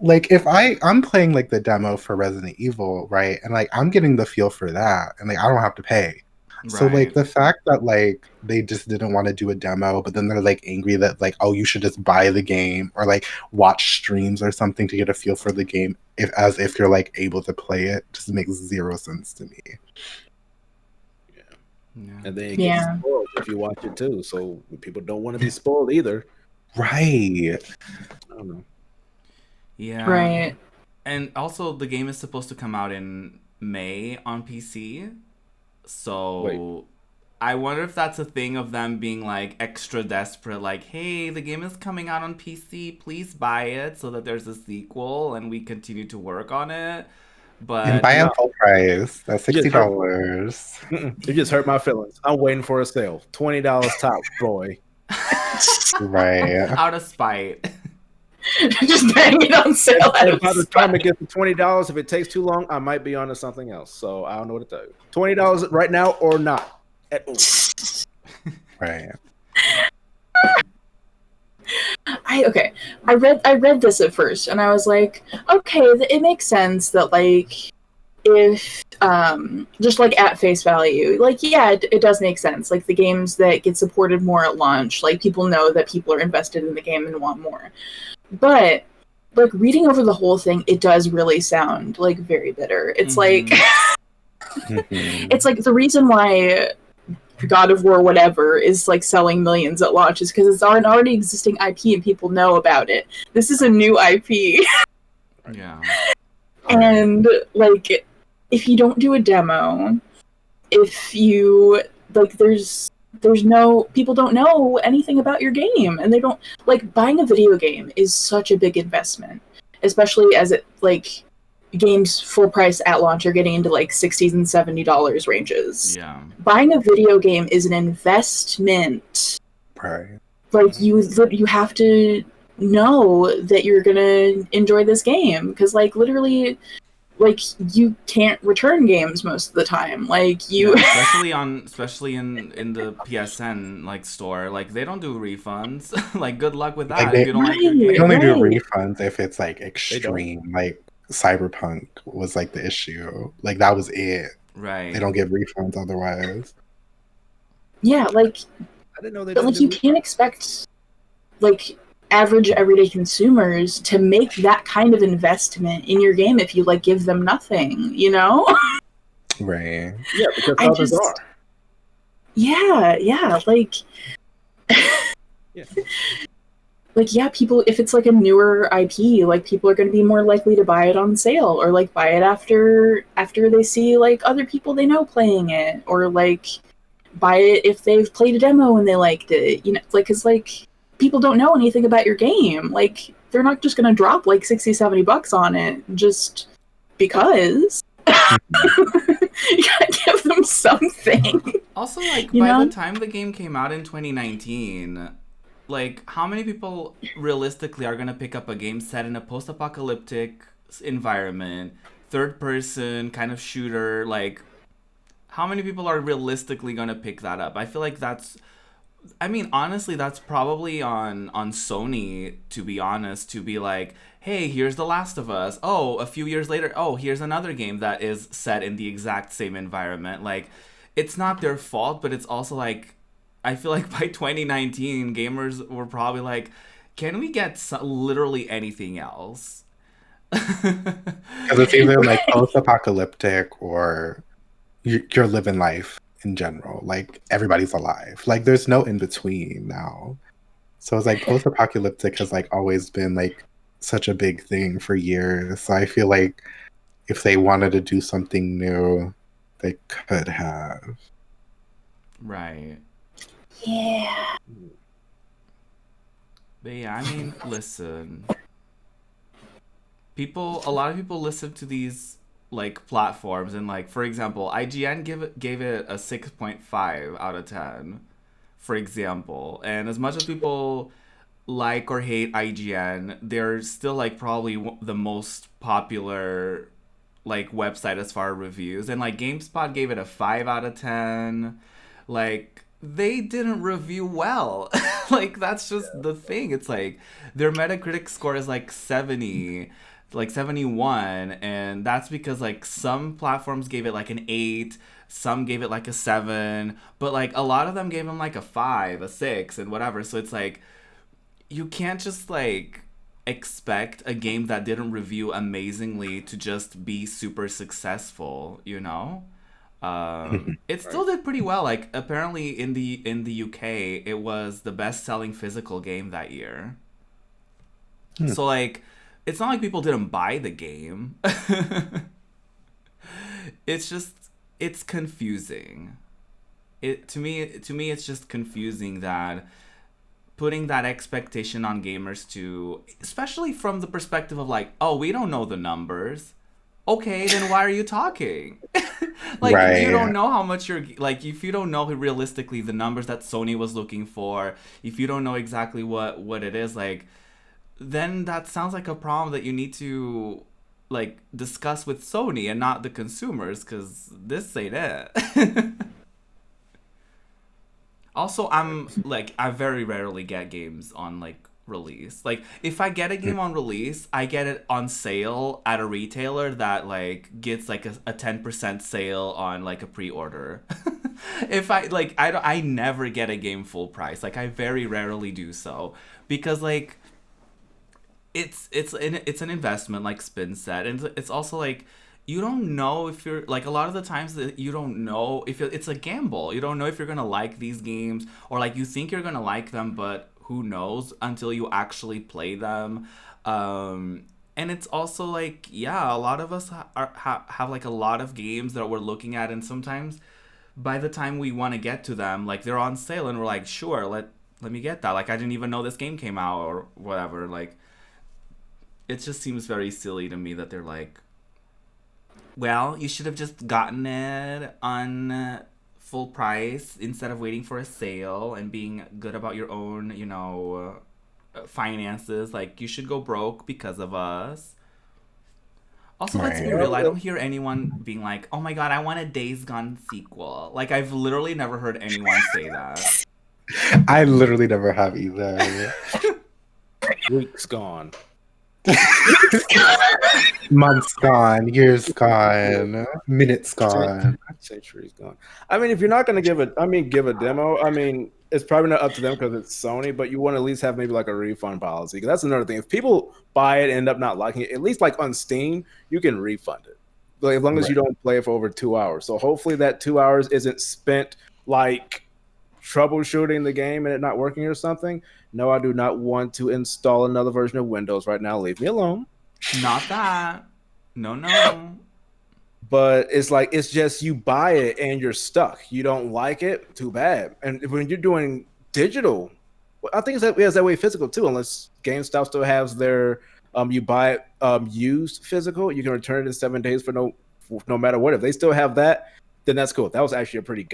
Speaker 4: Like if I'm playing like the demo for Resident Evil, right, and like I'm getting the feel for that, and like I don't have to pay. Right. So like the fact that like they just didn't want to do a demo, but then they're like angry that like, oh, you should just buy the game or like watch streams or something to get a feel for the game, as if you're like able to play it, just makes zero sense to me.
Speaker 3: Yeah. And then it gets spoiled if you watch it too. So people don't want to be spoiled either.
Speaker 4: Right.
Speaker 3: I don't know.
Speaker 2: Yeah.
Speaker 1: Right.
Speaker 2: And also the game is supposed to come out in May on PC. So I wonder if that's a thing of them being like extra desperate, like, hey, the game is coming out on PC, please buy it so that there's a sequel and we continue to work on it. But
Speaker 4: and buy it full price. That's $60.
Speaker 3: You just hurt my feelings. I'm waiting for a sale. $20 top, boy.
Speaker 4: Right.
Speaker 2: Out of spite.
Speaker 1: Just bang it on sale.
Speaker 3: By the time it gets to $20, if it takes too long, I might be onto something else. So I don't know what to do. $20 right now or not at all.
Speaker 4: Right.
Speaker 1: I read this at first and I was like, okay, it makes sense that like if just like at face value, like it does make sense. Like the games that get supported more at launch, like people know that people are invested in the game and want more. But like reading over the whole thing, it does really sound like very bitter. It's like it's like the reason why God of War whatever is like selling millions at launch is because it's an already existing IP and people know about it. This is a new IP.
Speaker 2: Yeah.
Speaker 1: And like if you don't do a demo, if you like there's no people don't know anything about your game, and they don't like buying a video game is such a big investment, especially as it like games full price at launch are getting into like $60s and $70 ranges.
Speaker 2: Yeah.
Speaker 1: Buying a video game is an investment.
Speaker 4: Right.
Speaker 1: Like you have to know that you're gonna enjoy this game because like literally like you can't return games most of the time. Like you
Speaker 2: especially in the PSN like store, like they don't do refunds. Like good luck with that
Speaker 4: Like
Speaker 2: if you don't like your
Speaker 4: They
Speaker 2: game.
Speaker 4: only do refunds if it's like extreme. Like Cyberpunk was like the issue. Like that was it.
Speaker 2: Right.
Speaker 4: They don't give refunds otherwise.
Speaker 1: yeah, like
Speaker 3: I didn't know they
Speaker 1: but like you can't expect like average everyday consumers to make that kind of investment in your game if you like give them nothing, you know?
Speaker 4: Right.
Speaker 3: Yeah, because others are.
Speaker 1: Yeah, like
Speaker 3: Yeah.
Speaker 1: like yeah, people if it's like a newer IP, like people are going to be more likely to buy it on sale or like buy it after they see like other people they know playing it, or like buy it if they've played a demo and they liked it, you know, like cuz like people don't know anything about your game. Like they're not just going to drop like $60-$70 on it just because. You gotta give them something.
Speaker 2: Also, like,
Speaker 1: you
Speaker 2: by
Speaker 1: know?
Speaker 2: the time the game came out in 2019, like, how many people realistically are gonna pick up a game set in a post-apocalyptic environment, third-person kind of shooter? Like, how many people are realistically gonna pick that up? I feel like that's... I mean, honestly, that's probably on Sony, to be honest, to be like, hey, here's The Last of Us. Oh, a few years later, oh, here's another game that is set in the exact same environment. Like, it's not their fault, but it's also like, I feel like by 2019, gamers were probably like, can we get literally anything else?
Speaker 4: Because it's either like post-apocalyptic or you're living life in general. Like everybody's alive. Like there's no in between now. So it's like post-apocalyptic has like always been like such a big thing for years. So I feel like if they wanted to do something new, they could have.
Speaker 2: Right.
Speaker 1: Yeah.
Speaker 2: But yeah, I mean, listen. A lot of people listen to these like platforms, and like for example, IGN gave it a 6.5 out of 10, for example. And as much as people like or hate IGN, they're still like probably the most popular like website as far as reviews. And like GameSpot gave it a 5 out of 10. Like they didn't review well. Like that's just the thing. It's like their Metacritic score is like 70, like 71, and that's because like some platforms gave it like an 8, some gave it like a 7, but like a lot of them gave them like a 5, a 6, and whatever. So it's like you can't just like expect a game that didn't review amazingly to just be super successful, you know? It still did pretty well. Like apparently in the UK it was the best selling physical game that year. So like it's not like people didn't buy the game. It's confusing. To me it's just confusing that putting that expectation on gamers to, especially from the perspective of like, oh, we don't know the numbers. Okay, then why are you talking? Like,
Speaker 4: right.
Speaker 2: If you don't know how much you're, like, if you don't know realistically the numbers that Sony was looking for, if you don't know exactly what it is, like, then that sounds like a problem that you need to, like, discuss with Sony and not the consumers, because this ain't it. Also, I very rarely get games on, like, release. Like, if I get a game on release, I get it on sale at a retailer that, like, gets, like, a 10% sale on, like, a pre-order. If I never get a game full price. Like, I very rarely do so. Because, like, it's an investment, like Spin said. And it's also, like, you don't know if you're like, a lot of the times that you don't know if it's a gamble. You don't know if you're gonna like these games, or like you think you're gonna like them, but who knows until you actually play them. And it's also like, yeah, a lot of us have like a lot of games that we're looking at, and sometimes by the time we want to get to them, like they're on sale, and we're like, sure, let me get that. Like, I didn't even know this game came out or whatever. Like, it just seems very silly to me that they're like, well, you should have just gotten it on full price instead of waiting for a sale and being good about your own, finances. Like, you should go broke because of us. Also, let's be real. I don't hear anyone being like, oh my god, I want a Days Gone sequel. Like, I've literally never heard anyone say that.
Speaker 4: I literally never have either.
Speaker 3: Weeks gone.
Speaker 4: Months gone, years gone, minutes gone,
Speaker 3: centuries gone. I mean, if you're not going to give a demo, I mean, it's probably not up to them because it's Sony, but you want to at least have maybe like a refund policy. Because that's another thing. If people buy it and end up not liking it, at least like on Steam, you can refund it. Like, as long as you don't play it for over 2 hours. So hopefully that 2 hours isn't spent like troubleshooting the game and it not working or something. No, I do not want to install another version of Windows right now. Leave me alone.
Speaker 2: Not that. No.
Speaker 3: But it's like, it's just you buy it and you're stuck. You don't like it, too bad. And when you're doing digital, I think it's that way physical too, unless GameStop still has their you buy it used physical, you can return it in 7 days for no matter what. If they still have that, then that's cool. That was actually a pretty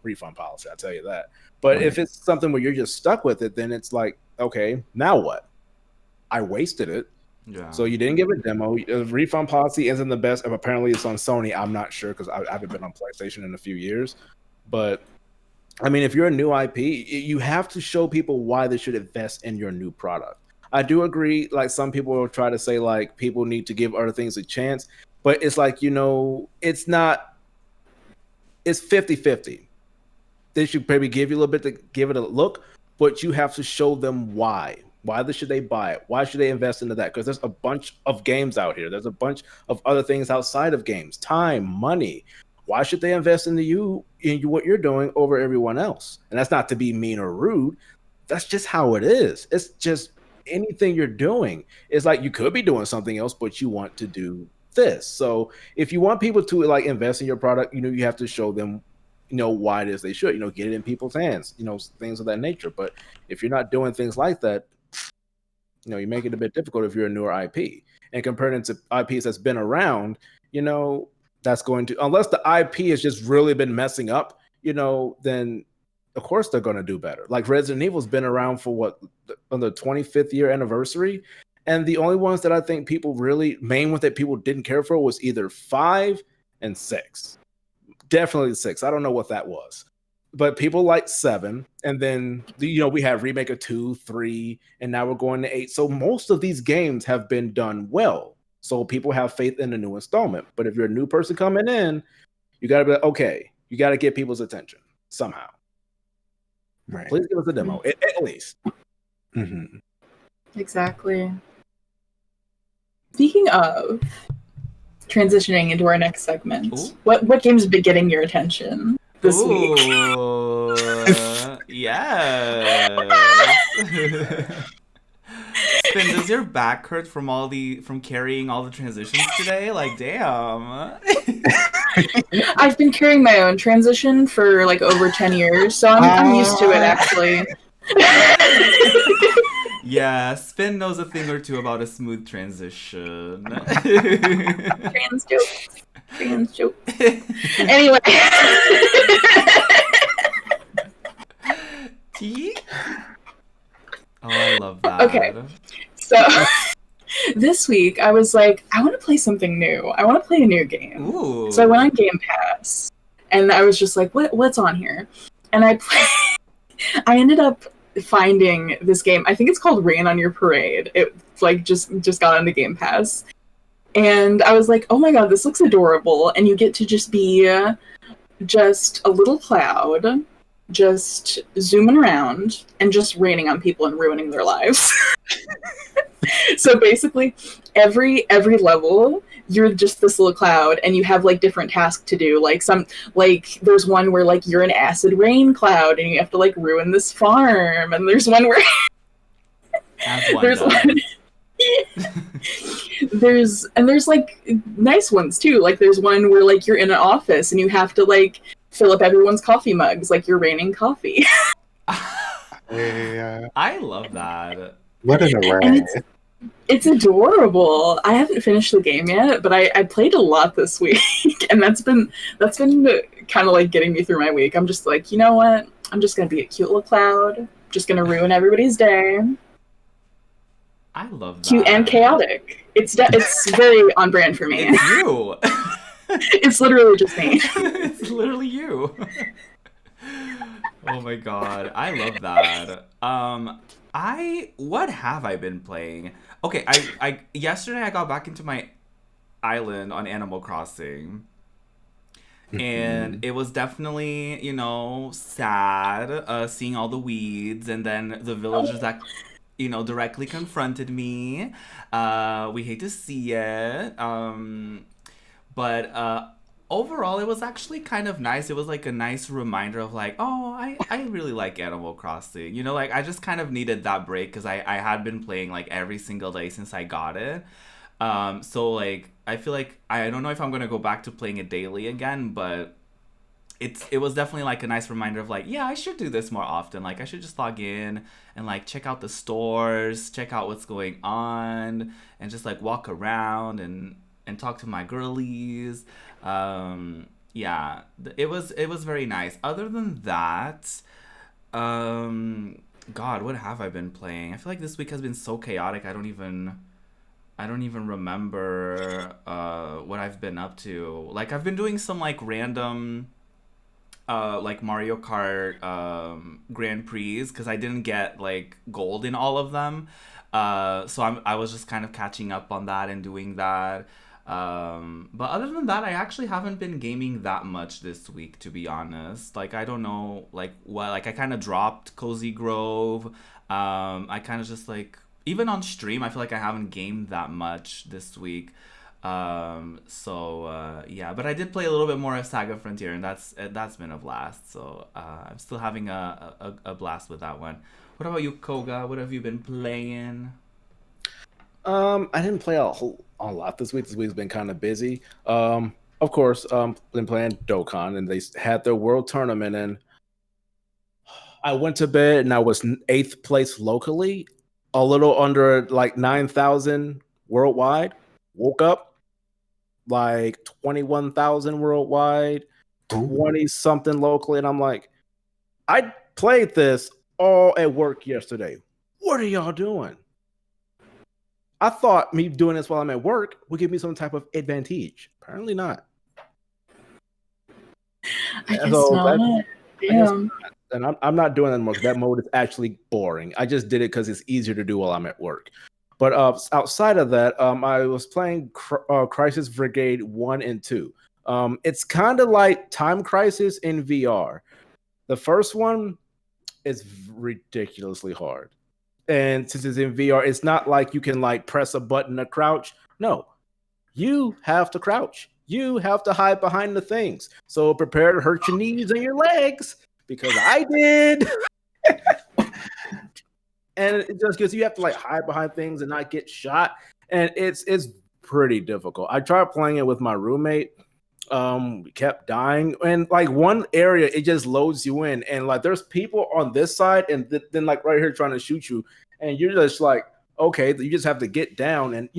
Speaker 3: refund policy, I'll tell you that. But if it's something where you're just stuck with it, then it's like, okay, now what? I wasted it. Yeah. So you didn't give a demo. The refund policy isn't the best. If apparently it's on Sony, I'm not sure because I haven't been on PlayStation in a few years. But I mean, if you're a new IP, you have to show people why they should invest in your new product. I do agree. Like, some people will try to say like people need to give other things a chance, but it's like, it's not. It's 50-50. They should maybe give you a little bit to give it a look, but you have to show them why. Why should they buy it? Why should they invest into that? Because there's a bunch of games out here. There's a bunch of other things outside of games. Time, money. Why should they invest into what you're doing over everyone else? And that's not to be mean or rude. That's just how it is. It's just anything you're doing. It's like you could be doing something else, but you want to do this. So if you want people to like invest in your product, you have to show them why it is they should, get it in people's hands, things of that nature. But if you're not doing things like that, you make it a bit difficult if you're a newer IP. And compared it to IPs that's been around, that's going to, unless the IP has just really been messing up, then of course they're going to do better. Like Resident Evil's been around for on the 25th year anniversary. And the only ones that I think people main one that people didn't care for was either 5 and 6. Definitely 6. I don't know what that was. But people like 7. And then, we have remake of 2, 3, and now we're going to 8. So most of these games have been done well. So people have faith in the new installment. But if you're a new person coming in, you got to be like, okay, you got to get people's attention somehow. Right. Please give us a demo, at least.
Speaker 4: Mm-hmm.
Speaker 1: Exactly. Speaking of transitioning into our next segment, what games have been getting your attention this week?
Speaker 2: Yes. Finn, does your back hurt from carrying all the transitions today? Like, damn.
Speaker 1: I've been carrying my own transition for like over 10 years, so I'm used to it actually.
Speaker 2: Yeah, Spin knows a thing or two about a smooth transition.
Speaker 1: Trans joke. Anyway.
Speaker 2: Oh, I love that.
Speaker 1: Okay, so this week I was like, I want to play something new. I want to play a new game.
Speaker 2: Ooh.
Speaker 1: So I went on Game Pass, and I was just like, what's on here? And I ended up finding this game. I think it's called Rain on Your Parade. It like just got onto Game Pass, and I was like, oh my god, this looks adorable. And you get to just be just a little cloud, just zooming around and just raining on people and ruining their lives. So basically every level you're just this little cloud and you have like different tasks to do. Like there's one where like you're an acid rain cloud and you have to like ruin this farm, and there's one where there's like nice ones too. Like there's one where like you're in an office and you have to like fill up everyone's coffee mugs, like you're raining coffee.
Speaker 2: I love that.
Speaker 4: What an array.
Speaker 1: And it's adorable. I haven't finished the game yet, but I played a lot this week, and that's been kind of like getting me through my week. I'm just like, you know what? I'm just gonna be a cute little cloud. Just gonna ruin everybody's day.
Speaker 2: I love that.
Speaker 1: Cute and chaotic. It's very on brand for me.
Speaker 2: It's you.
Speaker 1: It's literally just me.
Speaker 2: It's literally you. Oh my god, I love that. What have I been playing? Okay, I yesterday I got back into my island on Animal Crossing. And it was definitely, sad seeing all the weeds, and then the villagers that, directly confronted me. We hate to see it. But overall, it was actually kind of nice. It was like a nice reminder of like, oh, I really like Animal Crossing. Like I just kind of needed that break because I had been playing like every single day since I got it. So like I feel like I don't know if I'm gonna go back to playing it daily again, but it was definitely like a nice reminder of like, yeah, I should do this more often. Like I should just log in and like check out the stores, check out what's going on, and just like walk around and talk to my girlies. Yeah, it was very nice. Other than that, God, what have I been playing? I feel like this week has been so chaotic. I don't even remember what I've been up to. Like I've been doing some like random like Mario Kart Grand Prix because I didn't get like gold in all of them. So I was just kind of catching up on that and doing that. But other than that, I actually haven't been gaming that much this week, to be honest. Like I don't know like what, like I kind of dropped Cozy Grove. I kind of just like, even on stream, I feel like I haven't gamed that much this week. Yeah, but I did play a little bit more of Saga Frontier, and that's been a blast. So I'm still having a blast with that one. What about you, Koga? What have you been playing?
Speaker 3: I didn't play a lot this week. This week's been kind of busy. Of course, been playing Dokkan, and they had their world tournament, and I went to bed, and I was 8th place locally, a little under like 9,000 worldwide. Woke up like 21,000 worldwide, 20 something locally, and I'm like, I played this all at work yesterday. What are y'all doing? I thought me doing this while I'm at work would give me some type of advantage. Apparently not.
Speaker 1: I guess not. Damn.
Speaker 3: And I'm not doing that anymore because that mode is actually boring. I just did it because it's easier to do while I'm at work. But outside of that, I was playing Crisis Brigade 1 and 2. It's kind of like Time Crisis in VR. The first one is ridiculously hard. And since it's in VR, it's not like you can like press a button to crouch. No, you have to crouch. You have to hide behind the things. So prepare to hurt your knees and your legs, because I did. And it just because you have to like hide behind things and not get shot. And it's pretty difficult. I tried playing it with my roommate. We kept dying. And like one area, it just loads you in. And like there's people on this side and then like right here trying to shoot you. And you're just like, okay, you just have to get down. And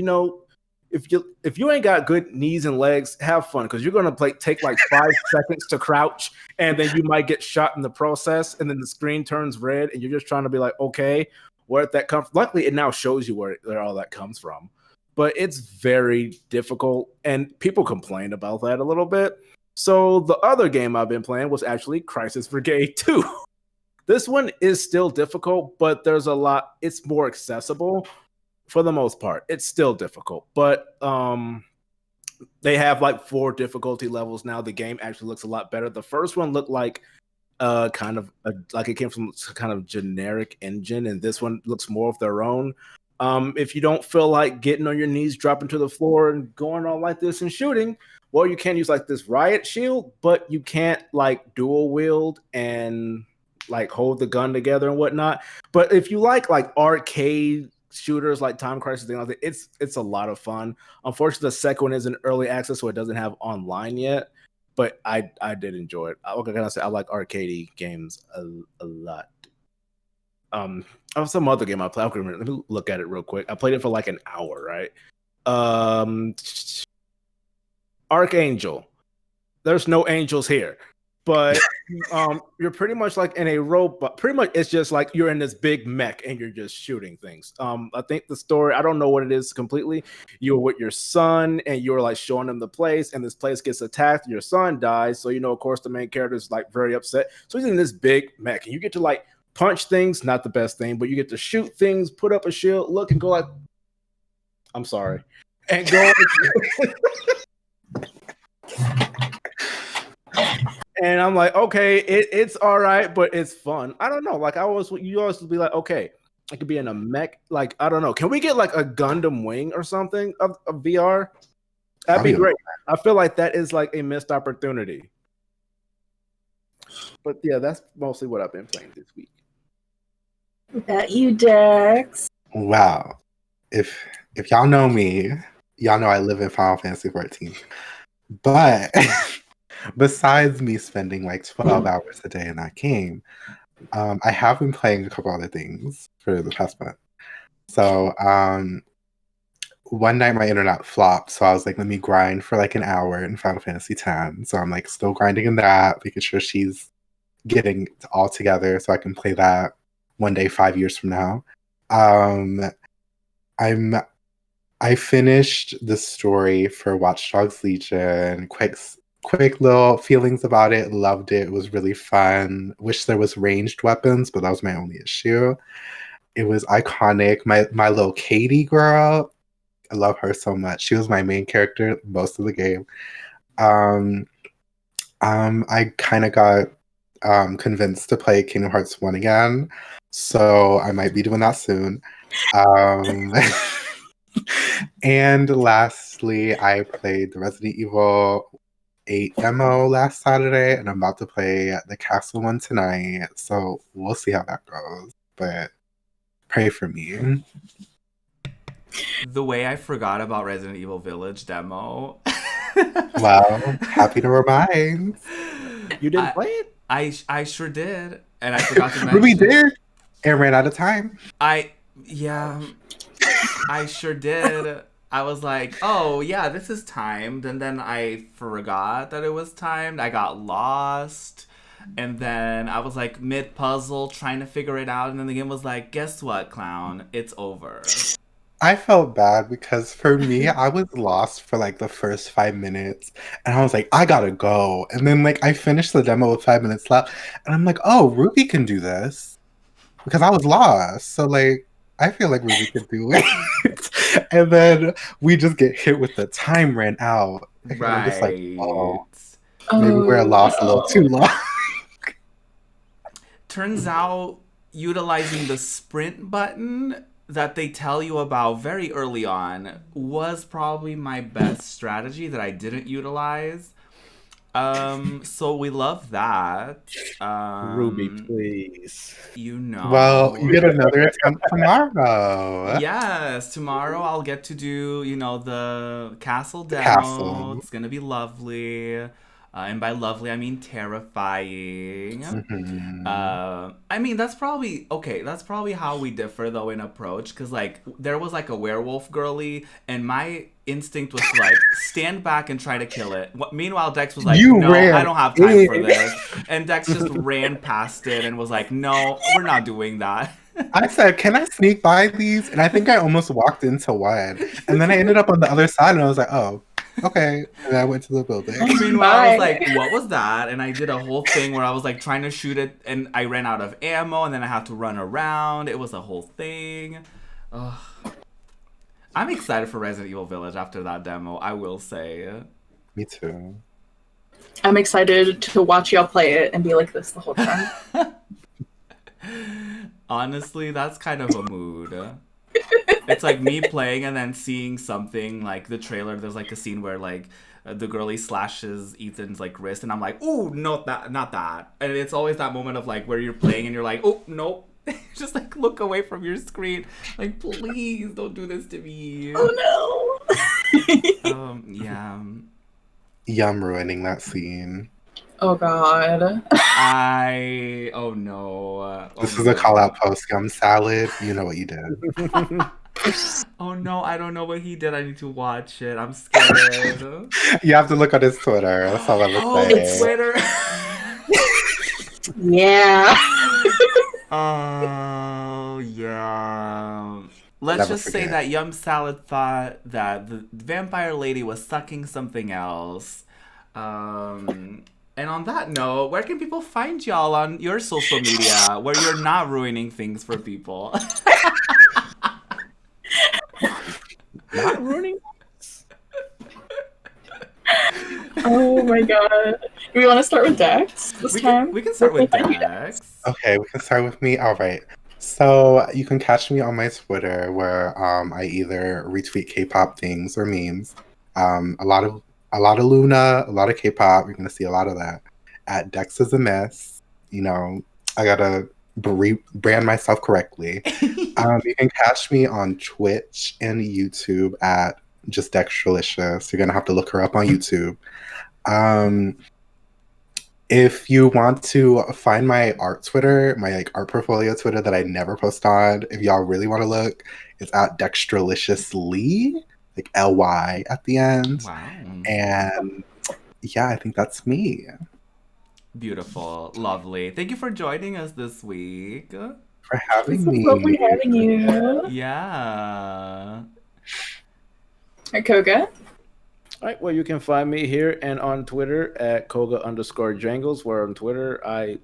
Speaker 3: if you ain't got good knees and legs, have fun, because you're gonna take like 5 seconds to crouch, and then you might get shot in the process, and then the screen turns red, and you're just trying to be like, okay, where'd that come from? Luckily, it now shows you where all that comes from, but it's very difficult, and people complain about that a little bit. So the other game I've been playing was actually Crisis Brigade 2. This one is still difficult, but there's a lot. It's more accessible. For the most part, it's still difficult, but they have like 4 difficulty levels now. The game actually looks a lot better. The first one looked like like it came from some kind of generic engine, and this one looks more of their own. If you don't feel like getting on your knees, dropping to the floor, and going all like this and shooting, well, you can use like this riot shield, but you can't like dual wield and like hold the gun together and whatnot. But if you like arcade shooters like Time Crisis, thing like that, it's a lot of fun. Unfortunately, the second one is in early access, so it doesn't have online yet. But I did enjoy it. What can I say? I like arcade games a lot. I have some other game I played. Let me look at it real quick. I played it for like an hour, right? Archangel. There's no angels here, but you're pretty much like in a robot. Pretty much, it's just like you're in this big mech and you're just shooting things. I think the story, I don't know what it is completely. You're with your son and you're like showing him the place, and this place gets attacked. Your son dies, so of course, the main character is like very upset. So he's in this big mech, and you get to like punch things. Not the best thing, but you get to shoot things, put up a shield, look and go like, I'm sorry, and go. And I'm like, okay, it's all right, but it's fun. I don't know. Like you always be like, okay, I could be in a mech. Like, I don't know. Can we get like a Gundam Wing or something of VR? That'd be great. I feel like that is like a missed opportunity. But yeah, that's mostly what I've been playing this week.
Speaker 1: That you, Dex.
Speaker 4: Wow. If y'all know me, y'all know I live in Final Fantasy 14. But besides me spending like 12 hours a day in that game, I have been playing a couple other things for the past month. So one night my internet flopped, so I was like, let me grind for like an hour in Final Fantasy X. So I'm like still grinding in that, making sure she's getting it all together so I can play that one day 5 years from now. I finished the story for Watch Dogs Legion. Quick little feelings about it. Loved it. It was really fun. Wish there was ranged weapons, but that was my only issue. It was iconic. My little Katie girl, I love her so much. She was my main character most of the game. I kind of got convinced to play Kingdom Hearts 1 again, so I might be doing that soon. And lastly, I played the Resident Evil 8 demo last Saturday, and I'm about to play the Castle one tonight, so we'll see how that goes. But pray for me.
Speaker 2: The way I forgot about Resident Evil Village demo.
Speaker 4: Well, happy to remind.
Speaker 3: You didn't play it?
Speaker 2: I sure did, and I forgot to mention.
Speaker 4: Ruby did. It ran out of time.
Speaker 2: Yeah, I sure did. I was like, oh yeah, this is timed, and then I forgot that it was timed. I got lost, and then I was like mid puzzle trying to figure it out, and then the game was like, guess what, clown? It's over.
Speaker 4: I felt bad because for me, I was lost for like the first 5 minutes, and I was like, I gotta go. And then like I finished the demo with 5 minutes left, and I'm like, oh, Ruby can do this because I was lost. So like, I feel like Ruby could do it. And then we just get hit with the time ran out. And
Speaker 2: right.
Speaker 4: I'm just like, oh, maybe we're lost a little too long.
Speaker 2: Turns out utilizing the sprint button that they tell you about very early on was probably my best strategy that I didn't utilize. So we love that.
Speaker 3: Ruby, please.
Speaker 4: Well, you get another attempt tomorrow.
Speaker 2: Yes, tomorrow I'll get to do, the castle demo.
Speaker 4: Castle.
Speaker 2: It's gonna be lovely. And by lovely, I mean terrifying.
Speaker 4: Mm-hmm.
Speaker 2: I mean, that's probably how we differ, though, in approach. Because, like, there was, like, a werewolf girly, and my instinct was to, like, stand back and try to kill it. Meanwhile, Dex was like, no, I don't have time for this. And Dex just ran past it and was like, no, we're not doing that.
Speaker 4: I said, can I sneak by these? And I think I almost walked into one. And then I ended up on the other side, and I was like, oh. Okay, and I went to the building.
Speaker 2: Meanwhile, I was like, what was that? And I did a whole thing where I was like trying to shoot it, and I ran out of ammo, and then I had to run around. It was a whole thing. Ugh. I'm excited for Resident Evil Village after that demo, I will say.
Speaker 4: Me too.
Speaker 1: I'm excited to watch y'all play it and be like this the whole time.
Speaker 2: Honestly, that's kind of a mood. It's like me playing and then seeing something like the trailer. There's like a scene where like the girlie slashes Ethan's like wrist, and I'm like, "Ooh, not that." And it's always that moment of like where you're playing and you're like, "Oh, nope." Just like look away from your screen. Like, please don't do this to me.
Speaker 1: Oh no.
Speaker 2: Yeah.
Speaker 4: Yeah, I'm ruining that scene.
Speaker 1: Oh god.
Speaker 2: Oh no.
Speaker 4: This is a call out post. Yum salad. You know what you did.
Speaker 2: Oh no, I don't know what he did. I need to watch it. I'm scared.
Speaker 4: You have to look on his Twitter. That's all I'm gonna say.
Speaker 2: It's Twitter.
Speaker 1: Yeah.
Speaker 2: Oh, yeah. Let's
Speaker 4: Never
Speaker 2: just say
Speaker 4: forget.
Speaker 2: that Yum Salad thought that the vampire lady was sucking something else. And on that note, where can people find y'all on your social media where you're not ruining things for people?
Speaker 3: Not ruining.
Speaker 1: Oh my god. Do we want to start with Dex this time?
Speaker 2: We can start with Dex.
Speaker 4: Okay, we can start with me. All right. So you can catch me on my Twitter where I either retweet K-pop things or memes. A lot of Luna, a lot of K-pop. You're gonna see a lot of that. At Dex is a mess. You know, I gotta brand myself correctly. You can catch me on Twitch and YouTube at Just Dextralicious. You're gonna have to look her up on YouTube. If you want to find my art Twitter, my like art portfolio Twitter that I never post on, if y'all really want to look, it's at Dextraliciously, like LY at the end.
Speaker 2: Wow.
Speaker 4: And yeah, I think that's me.
Speaker 2: Beautiful. Lovely. Thank you for joining us this week.
Speaker 4: For having
Speaker 1: It's
Speaker 4: me.
Speaker 1: lovely having you.
Speaker 2: Yeah.
Speaker 1: Hi, Koga.
Speaker 3: All right, well, you can find me here and on Twitter at Koga_Jangles, where on Twitter I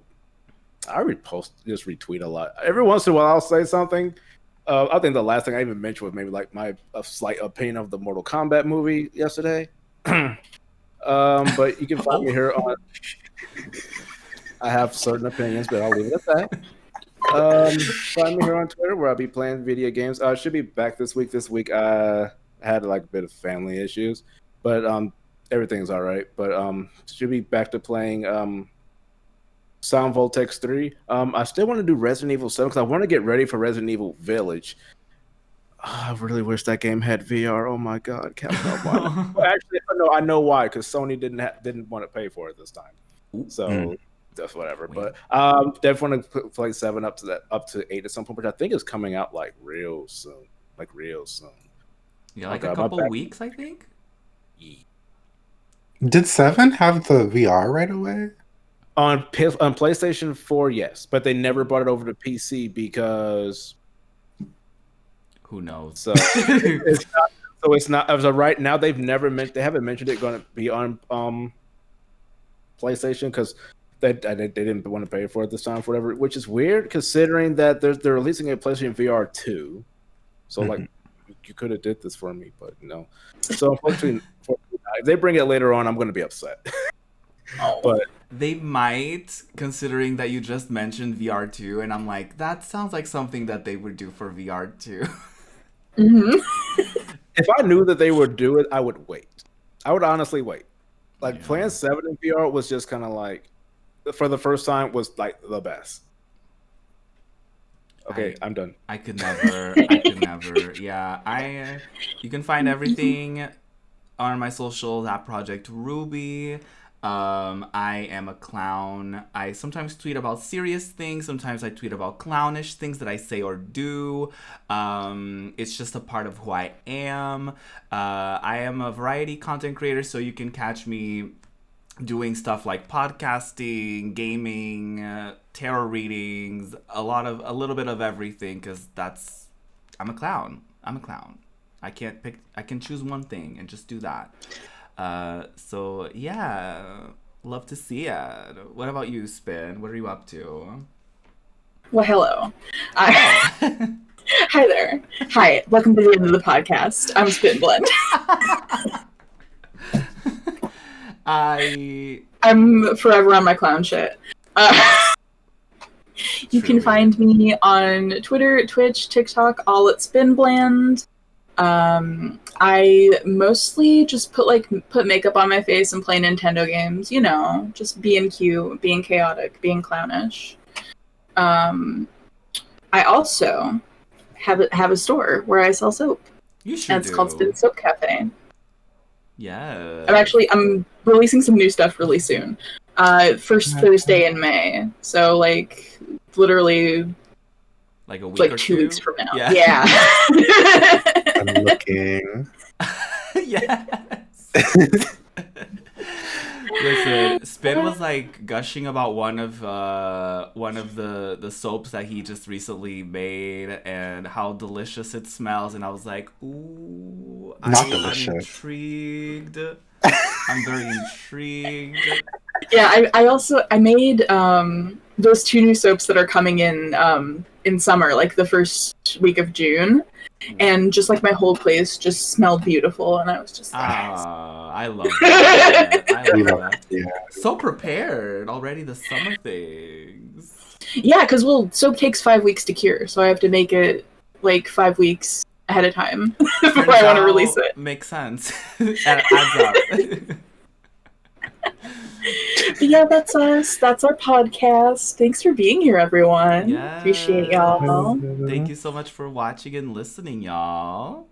Speaker 3: just retweet a lot. Every once in a while I'll say something. I think the last thing I even mentioned was maybe like a slight opinion of the Mortal Kombat movie yesterday. But you can find me here on. I have certain opinions, but I'll leave it at that. Find me here on Twitter where I'll be playing video games. I should be back this week. This week I had like a bit of family issues. But everything's all right. But should be back to playing Sound Voltex 3. I still want to do Resident Evil 7 because I want to get ready for Resident Evil Village. I really wish that game had VR. Oh my god, Capcom! Well, actually, no, I know why. Because Sony didn't want to pay for it this time. So that's whatever. But definitely want to play 7 up to 8 at some point, which I think is coming out like real soon.
Speaker 2: Yeah, like a couple weeks, I think.
Speaker 4: Did 7 have the VR right away?
Speaker 3: On PlayStation 4, yes, but they never brought it over to PC because
Speaker 2: who knows?
Speaker 3: So it's not as of right now. They haven't mentioned it going to be on PlayStation because they didn't want to pay for it this time for whatever, which is weird considering that they're releasing a PlayStation VR 2. So like you could have did this for me, but no. So unfortunately, if they bring it later on, I'm going to be upset. But
Speaker 2: they might, considering that you just mentioned VR2, and I'm like, that sounds like something that they would do for VR2.
Speaker 3: If I knew that they would do it, I would wait. I would honestly wait. Like playing 7 in VR was just kind of like, for the first time, was like the best. Okay, I'm done.
Speaker 2: I could never. Yeah, you can find everything on my socials at Project Ruby. I am a clown. I sometimes tweet about serious things. Sometimes I tweet about clownish things that I say or do. It's just a part of who I am. I am a variety content creator, so you can catch me doing stuff like podcasting, gaming, tarot readings, a little bit of everything, because I'm a clown. I can choose one thing and just do that. So yeah, love to see it. What about you, Spin? What are you up to?
Speaker 1: Well, hello. Hi there. Hi, welcome to the end of the podcast. I'm Spin Blend.
Speaker 2: I'm
Speaker 1: forever on my clown shit. You can find me on Twitter, Twitch, TikTok, all at Spinbland. I mostly just put makeup on my face and play Nintendo games, you know, just being cute, being chaotic, being clownish. I also have a store where I sell soap.
Speaker 2: You sure
Speaker 1: and it's
Speaker 2: do.
Speaker 1: called Spin Soap Cafe.
Speaker 2: Yeah.
Speaker 1: I'm releasing some new stuff really soon. First Thursday in May. So like literally
Speaker 2: like a week
Speaker 1: like
Speaker 2: or
Speaker 1: 2
Speaker 2: two?
Speaker 1: weeks from now.
Speaker 2: Yeah.
Speaker 4: I'm looking.
Speaker 2: Yes. Listen, Spin was like gushing about one of the soaps that he just recently made and how delicious it smells, and I was like, ooh, I'm intrigued. I'm very intrigued.
Speaker 1: Yeah, I made those 2 new soaps that are coming in summer, like the first week of June. And just like my whole place just smelled beautiful, and I was just like,
Speaker 2: I love that. I love that.
Speaker 4: Yeah.
Speaker 2: So prepared already, the summer things.
Speaker 1: Yeah, because soap takes 5 weeks to cure, so I have to make it like 5 weeks ahead of time before I want to release it.
Speaker 2: Makes sense. Adds up.
Speaker 1: But yeah, that's us. That's our podcast. Thanks for being here, everyone.
Speaker 2: Yes.
Speaker 1: Appreciate y'all.
Speaker 2: Thank you so much for watching and listening, y'all.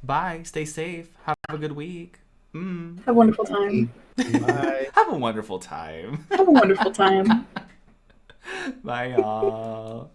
Speaker 2: Bye. Stay safe. Have a good week.
Speaker 1: Have a wonderful time.
Speaker 3: Bye.
Speaker 2: Have a wonderful time.
Speaker 1: Have a wonderful time.
Speaker 2: Bye, y'all.